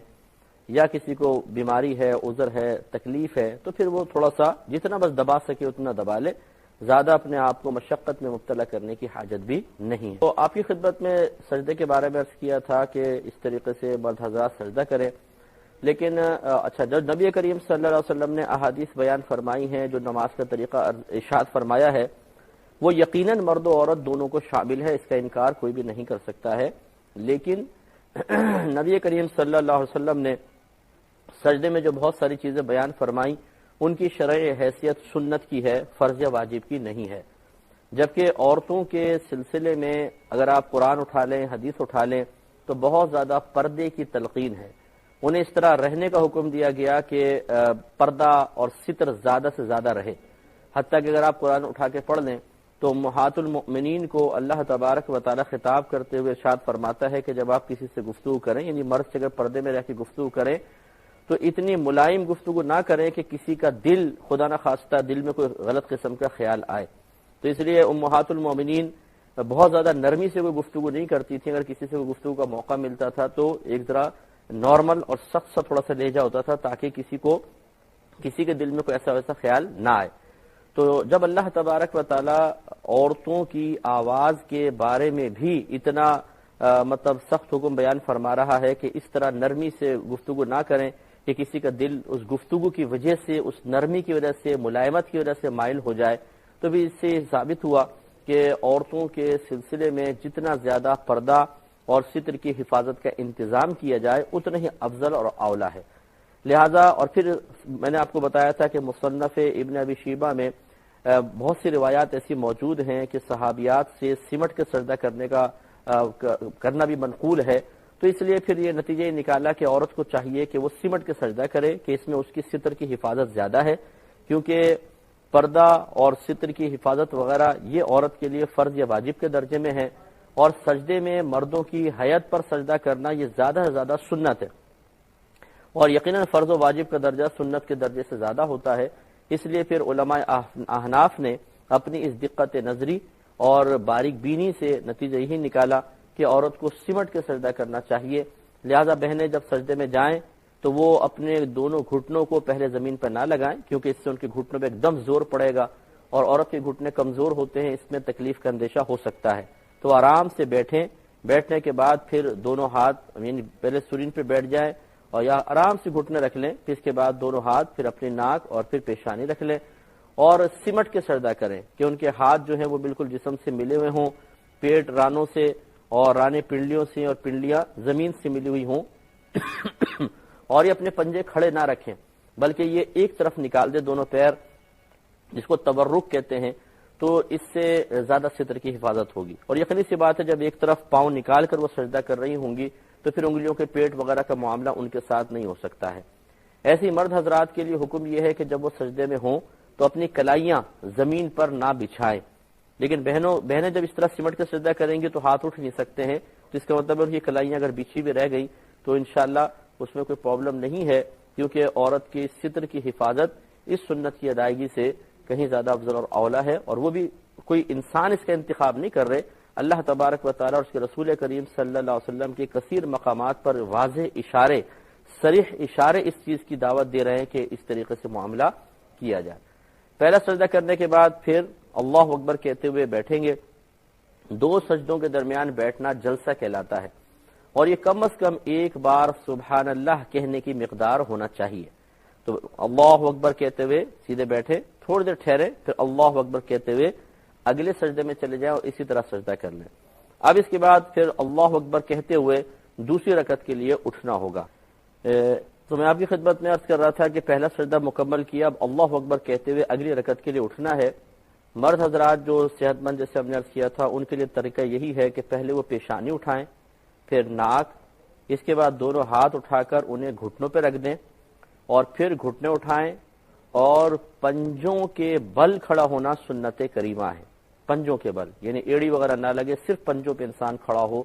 یا کسی کو بیماری ہے، عذر ہے، تکلیف ہے، تو پھر وہ تھوڑا سا جتنا بس دبا سکے اتنا دبا لے، زیادہ اپنے آپ کو مشقت میں مبتلا کرنے کی حاجت بھی نہیں ہے۔ تو آپ کی خدمت میں سجدے کے بارے میں عرض کیا تھا کہ اس طریقے سے مرد حضرات سجدہ کریں، لیکن اچھا جب نبی کریم صلی اللہ علیہ وسلم نے احادیث بیان فرمائی ہیں جو نماز کا طریقہ ارشاد فرمایا ہے وہ یقیناً مرد و عورت دونوں کو شامل ہے، اس کا انکار کوئی بھی نہیں کر سکتا ہے، لیکن نبی کریم صلی اللہ علیہ وسلم نے سجدے میں جو بہت ساری چیزیں بیان فرمائیں ان کی شرعی حیثیت سنت کی ہے، فرض یا واجب کی نہیں ہے، جبکہ عورتوں کے سلسلے میں اگر آپ قرآن اٹھا لیں، حدیث اٹھا لیں تو بہت زیادہ پردے کی تلقین ہے، انہیں اس طرح رہنے کا حکم دیا گیا کہ پردہ اور ستر زیادہ سے زیادہ رہے، حتیٰ کہ اگر آپ قرآن اٹھا کے پڑھ لیں تو امہات المؤمنین کو اللہ تبارک و تعالی خطاب کرتے ہوئے ارشاد فرماتا ہے کہ جب آپ کسی سے گفتگو کریں، یعنی مرد سے اگر پردے میں رہ کے گفتگو کریں تو اتنی ملائم گفتگو نہ کریں کہ کسی کا دل خدا نہ خواستہ دل میں کوئی غلط قسم کا خیال آئے۔ تو اس لیے امہات المؤمنین بہت زیادہ نرمی سے کوئی گفتگو نہیں کرتی تھی، اگر کسی سے کوئی گفتگو کا موقع ملتا تھا تو ایک ذرا نارمل اور سخت سا تھوڑا سا لہجہ ہوتا تھا تاکہ کسی کے دل میں کوئی ایسا ویسا خیال نہ آئے۔ تو جب اللہ تبارک و تعالی عورتوں کی آواز کے بارے میں بھی اتنا مطلب سخت حکم بیان فرما رہا ہے کہ اس طرح نرمی سے گفتگو نہ کریں کہ کسی کا دل اس گفتگو کی وجہ سے، اس نرمی کی وجہ سے، ملائمت کی وجہ سے مائل ہو جائے، تو بھی اس سے ثابت ہوا کہ عورتوں کے سلسلے میں جتنا زیادہ پردہ اور ستر کی حفاظت کا انتظام کیا جائے اتنا ہی افضل اور اولا ہے. لہذا اور پھر میں نے آپ کو بتایا تھا کہ مصنف ابن ابی شیبہ میں بہت سی روایات ایسی موجود ہیں کہ صحابیات سے سمٹ کے سجدہ کرنا بھی منقول ہے. تو اس لیے پھر یہ نتیجہ نکالا کہ عورت کو چاہیے کہ وہ سمٹ کے سجدہ کرے کہ اس میں اس کی ستر کی حفاظت زیادہ ہے، کیونکہ پردہ اور ستر کی حفاظت وغیرہ یہ عورت کے لیے فرض یا واجب کے درجے میں ہے، اور سجدے میں مردوں کی حیت پر سجدہ کرنا یہ زیادہ سے زیادہ سنت ہے، اور یقیناً فرض و واجب کا درجہ سنت کے درجے سے زیادہ ہوتا ہے. اس لیے پھر علماء احناف نے اپنی اس دقت نظری اور باریک بینی سے نتیجہ یہی نکالا کہ عورت کو سمٹ کے سجدہ کرنا چاہیے. لہذا بہنیں جب سجدے میں جائیں تو وہ اپنے دونوں گھٹنوں کو پہلے زمین پر نہ لگائیں، کیونکہ اس سے ان کے گھٹنوں پہ ایک دم زور پڑے گا، اور عورت کے گھٹنے کمزور ہوتے ہیں، اس میں تکلیف کا اندیشہ ہو سکتا ہے. تو آرام سے بیٹھیں، بیٹھنے کے بعد پھر دونوں ہاتھ یعنی پہلے سرین پہ بیٹھ جائیں اور یا آرام سے گھٹنے رکھ لیں، پھر اس کے بعد دونوں ہاتھ پھر اپنی ناک اور پھر پیشانی رکھ لیں اور سمٹ کے سجدہ کریں کہ ان کے ہاتھ جو ہیں وہ بالکل جسم سے ملے ہوئے ہوں، پیٹ رانوں سے اور رانے پنڈلیوں سے اور پنڈلیاں زمین سے ملی ہوئی ہوں اور یہ اپنے پنجے کھڑے نہ رکھیں بلکہ یہ ایک طرف نکال دے دونوں پیر، جس کو تورک کہتے ہیں. تو اس سے زیادہ ستر کی حفاظت ہوگی. اور یقینی سی بات ہے جب ایک طرف پاؤں نکال کر وہ سجدہ کر رہی ہوں گی تو پھر انگلیوں کے پیٹ وغیرہ کا معاملہ ان کے ساتھ نہیں ہو سکتا ہے. ایسی مرد حضرات کے لیے حکم یہ ہے کہ جب وہ سجدے میں ہوں تو اپنی کلائیاں زمین پر نہ بچھائیں، لیکن بہنیں جب اس طرح سمٹ کے سجدہ کریں گی تو ہاتھ اٹھ نہیں سکتے ہیں، تو اس کا مطلب ہے کہ کلائیاں اگر بچھی بھی رہ گئی تو انشاءاللہ اس میں کوئی پرابلم نہیں ہے، کیونکہ عورت کی ستر کی حفاظت اس سنت کی ادائیگی سے کہیں زیادہ افضل اور اولا ہے. اور وہ بھی کوئی انسان اس کا انتخاب نہیں کر رہے، اللہ تبارک و تعالی اور اس کے رسول کریم صلی اللہ علیہ وسلم کے کثیر مقامات پر واضح اشارے، صریح اشارے اس چیز کی دعوت دے رہے ہیں کہ اس طریقے سے معاملہ کیا جائے. پہلا سجدہ کرنے کے بعد پھر اللہ اکبر کہتے ہوئے بیٹھیں گے. دو سجدوں کے درمیان بیٹھنا جلسہ کہلاتا ہے، اور یہ کم از کم ایک بار سبحان اللہ کہنے کی مقدار ہونا چاہیے. تو اللہ اکبر کہتے ہوئے سیدھے بیٹھے، تھوڑی دیر ٹھہرے، پھر اللہ اکبر کہتے ہوئے اگلے سجدے میں چلے جائیں اور اسی طرح سجدہ کر لیں. اب اس کے بعد پھر اللہ اکبر کہتے ہوئے دوسری رکعت کے لیے اٹھنا ہوگا. تو میں آپ کی خدمت میں عرض کر رہا تھا کہ پہلا سجدہ مکمل کیا، اب اللہ اکبر کہتے ہوئے اگلی رکعت کے لیے اٹھنا ہے. مرد حضرات جو صحت مند جیسے ہم نے عرض کیا تھا ان کے لیے طریقہ یہی ہے کہ پہلے وہ پیشانی اٹھائیں، پھر ناک، اس کے بعد دونوں ہاتھ اٹھا کر انہیں گھٹنوں پہ رکھ دیں اور پھر گھٹنے اٹھائیں اور پنجوں کے بل کھڑا ہونا سنت کریمہ ہے. پنجوں کے بل یعنی ایڑی وغیرہ نہ لگے، صرف پنجوں پہ انسان کھڑا ہو،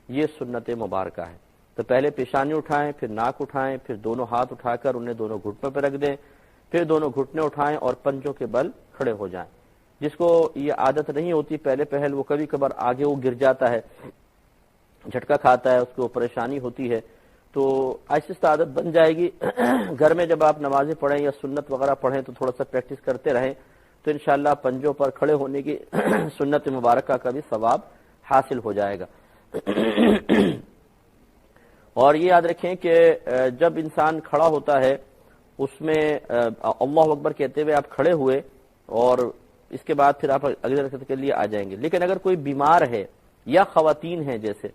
یہ سنت مبارکہ ہے. تو پہلے پیشانی اٹھائیں، پھر ناک اٹھائیں، پھر دونوں ہاتھ اٹھا کر انہیں دونوں گھٹنوں پہ رکھ دیں، پھر دونوں گھٹنے اٹھائیں اور پنجوں کے بل کھڑے ہو جائیں. جس کو یہ عادت نہیں ہوتی پہلے پہل وہ کبھی کبھار آگے وہ گر جاتا ہے، جھٹکا کھاتا ہے، اس کو پریشانی ہوتی ہے، تو آہستہ عادت بن جائے گی. گھر میں جب آپ نمازیں پڑھیں یا سنت وغیرہ پڑھیں تو تھوڑا سا پریکٹس کرتے رہیں تو انشاءاللہ پنجوں پر کھڑے ہونے کی سنت مبارکہ کا بھی ثواب حاصل ہو جائے گا. اور یہ یاد رکھیں کہ جب انسان کھڑا ہوتا ہے اس میں اللہ اکبر کہتے ہوئے آپ کھڑے ہوئے اور اس کے بعد پھر آپ اگلے رکعت کے لیے آ جائیں گے. لیکن اگر کوئی بیمار ہے یا خواتین ہیں جیسے،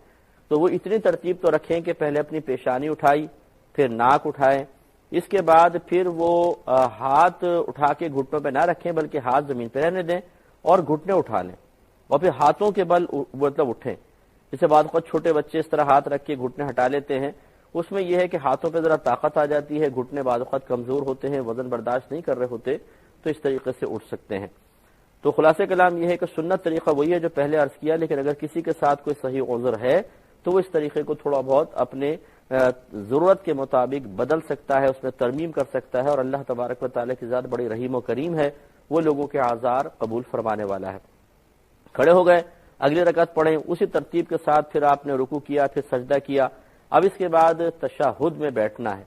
تو وہ اتنی ترتیب تو رکھیں کہ پہلے اپنی پیشانی اٹھائی، پھر ناک اٹھائیں، اس کے بعد پھر وہ ہاتھ اٹھا کے گھٹنوں پہ نہ رکھیں بلکہ ہاتھ زمین پہ رہنے دیں اور گھٹنے اٹھا لیں اور پھر ہاتھوں کے بل مطلب اٹھیں. جسے بعض اوقات چھوٹے بچے اس طرح ہاتھ رکھ کے گھٹنے ہٹا لیتے ہیں، اس میں یہ ہے کہ ہاتھوں پہ ذرا طاقت آ جاتی ہے، گھٹنے بعض اوقات کمزور ہوتے ہیں، وزن برداشت نہیں کر رہے ہوتے، تو اس طریقے سے اٹھ سکتے ہیں. تو خلاصہ کلام یہ ہے کہ سنت طریقہ وہی ہے جو پہلے عرض کیا، لیکن اگر کسی کے ساتھ کوئی صحیح عذر ہے تو وہ اس طریقے کو تھوڑا بہت اپنے ضرورت کے مطابق بدل سکتا ہے، اس میں ترمیم کر سکتا ہے، اور اللہ تبارک و تعالیٰ کی ذات بڑی رحیم و کریم ہے، وہ لوگوں کے اعذار قبول فرمانے والا ہے. کھڑے ہو گئے، اگلی رکعت پڑھیں، اسی ترتیب کے ساتھ پھر آپ نے رکوع کیا، پھر سجدہ کیا. اب اس کے بعد تشہد میں بیٹھنا ہے.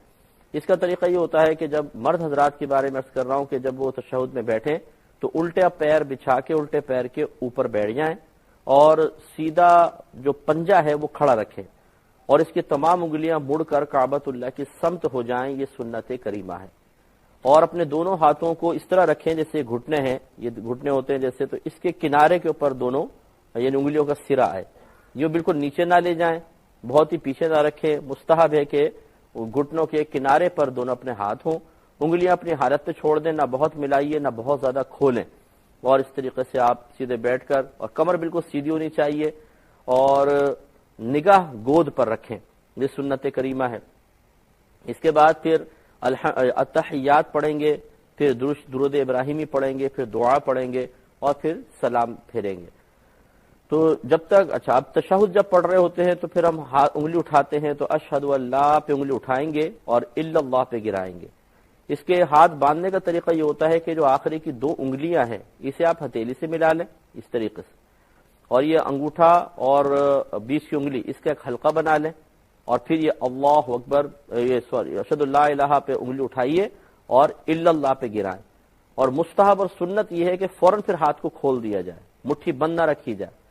اس کا طریقہ یہ ہوتا ہے کہ جب مرد حضرات کے بارے میں عرض کر رہا ہوں کہ جب وہ تشہد میں بیٹھیں تو الٹا پیر بچھا کے الٹے پیر کے اوپر بیٹھ جائیں اور سیدھا جو پنجہ ہے وہ کھڑا رکھیں اور اس کی تمام انگلیاں مڑ کر کعبۃ اللہ کی سمت ہو جائیں. یہ سنت کریمہ ہے. اور اپنے دونوں ہاتھوں کو اس طرح رکھیں جیسے گھٹنے ہیں، یہ گھٹنے ہوتے ہیں جیسے، تو اس کے کنارے کے اوپر دونوں یعنی انگلیوں کا سرا ہے، یہ بالکل نیچے نہ لے جائیں، بہت ہی پیچھے نہ رکھیں۔ مستحب ہے کہ گھٹنوں کے کنارے پر دونوں اپنے ہاتھ ہوں، انگلیاں اپنی حالت پہ چھوڑ دیں، نہ بہت ملائیے نہ بہت زیادہ کھولیں، اور اس طریقے سے آپ سیدھے بیٹھ کر، اور کمر بالکل سیدھی ہونی چاہیے، اور نگاہ گود پر رکھیں، یہ سنت کریمہ ہے۔ اس کے بعد پھر التحیات پڑھیں گے، پھر درود ابراہیمی پڑھیں گے، پھر دعا پڑھیں گے، اور پھر سلام پھیریں گے۔ تو جب تک اب تشہد جب پڑھ رہے ہوتے ہیں تو پھر ہم انگلی اٹھاتے ہیں تو اشہد اللہ پہ انگلی اٹھائیں گے اور الا اللہ پہ گرائیں گے۔ اس کے ہاتھ باندھنے کا طریقہ یہ ہوتا ہے کہ جو آخری کی 2 انگلیاں ہیں اسے آپ ہتھیلی سے ملا لیں اس طریقے سے، اور یہ انگوٹھا اور 20 کی انگلی اس کا ایک حلقہ بنا لیں، اور پھر یہ اللہ اکبر اشہد اللہ الہ پہ انگلی اٹھائیے اور الا اللہ پہ گرائیں۔ اور مستحب اور سنت یہ ہے کہ فوراً پھر ہاتھ کو کھول دیا جائے، مٹھی بند نہ رکھی جائے۔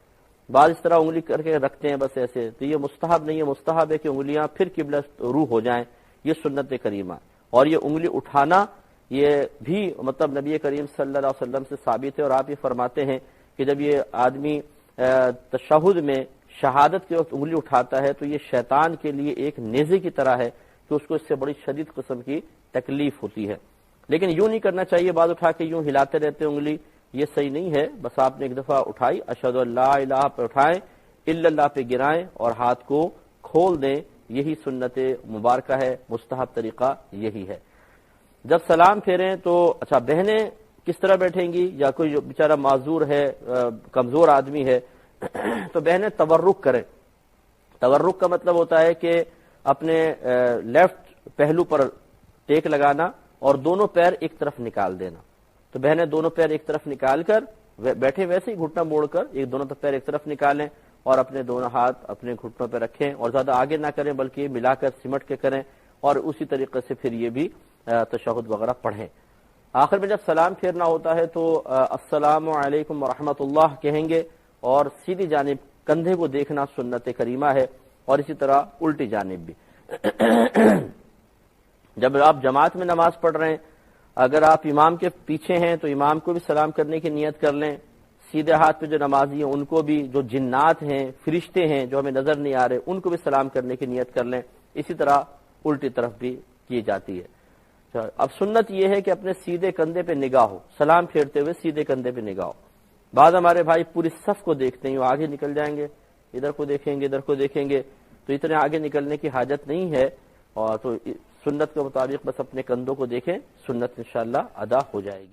بعض اس طرح انگلی کر کے رکھتے ہیں بس ایسے، تو یہ مستحب نہیں ہے۔ مستحب ہے کہ انگلیاں پھر قبلہ روح ہو جائیں، یہ سنت کریمہ۔ اور یہ انگلی اٹھانا یہ بھی مطلب نبی کریم صلی اللہ علیہ وسلم سے ثابت ہے، اور آپ یہ فرماتے ہیں کہ جب یہ آدمی تشہد میں شہادت کے وقت انگلی اٹھاتا ہے تو یہ شیطان کے لیے ایک نیزے کی طرح ہے کہ اس کو اس سے بڑی شدید قسم کی تکلیف ہوتی ہے۔ لیکن یوں نہیں کرنا چاہیے، بعد اٹھا کے یوں ہلاتے رہتے انگلی، یہ صحیح نہیں ہے۔ بس آپ نے ایک دفعہ اٹھائی اشہد اللہ الہ پہ اٹھائیں، الا اللہ پہ گرائیں اور ہاتھ کو کھول دیں، یہی سنت مبارکہ ہے، مستحب طریقہ یہی ہے۔ جب سلام پھیریں تو بہنیں کس طرح بیٹھیں گی، یا کوئی جو بیچارہ معذور ہے، کمزور آدمی ہے تو بہنیں تورک کریں۔ تورک کا مطلب ہوتا ہے کہ اپنے لیفٹ پہلو پر ٹیک لگانا اور دونوں پیر ایک طرف نکال دینا۔ تو بہنیں دونوں پیر ایک طرف نکال کر بیٹھے ویسے ہی گھٹنا موڑ کر دونوں پیر ایک طرف نکالیں اور اپنے دونوں ہاتھ اپنے گھٹنوں پہ رکھیں، اور زیادہ آگے نہ کریں بلکہ ملا کر سمٹ کے کریں، اور اسی طریقے سے پھر یہ بھی تشہد وغیرہ پڑھیں۔ آخر میں جب سلام پھیرنا ہوتا ہے تو السلام علیکم ورحمۃ اللہ کہیں گے، اور سیدھی جانب کندھے کو دیکھنا سنت کریمہ ہے، اور اسی طرح الٹی جانب بھی۔ جب آپ جماعت میں نماز پڑھ رہے ہیں، اگر آپ امام کے پیچھے ہیں تو امام کو بھی سلام کرنے کی نیت کر لیں، سیدھے ہاتھ پہ جو نمازی ہیں ان کو بھی، جو جنات ہیں فرشتے ہیں جو ہمیں نظر نہیں آ رہے ان کو بھی سلام کرنے کی نیت کر لیں۔ اسی طرح الٹی طرف بھی کی جاتی ہے۔ اب سنت یہ ہے کہ اپنے سیدھے کندھے پہ نگاہ ہو، سلام پھیرتے ہوئے سیدھے کندھے پہ نگاہ ہو۔ بعض ہمارے بھائی پوری صف کو دیکھتے ہیں، وہ آگے نکل جائیں گے، ادھر کو دیکھیں گے ادھر کو دیکھیں گے، تو اتنے آگے نکلنے کی حاجت نہیں ہے، اور تو سنت کے مطابق بس اپنے کندھوں کو دیکھیں، سنت انشاءاللہ ادا ہو جائے گی۔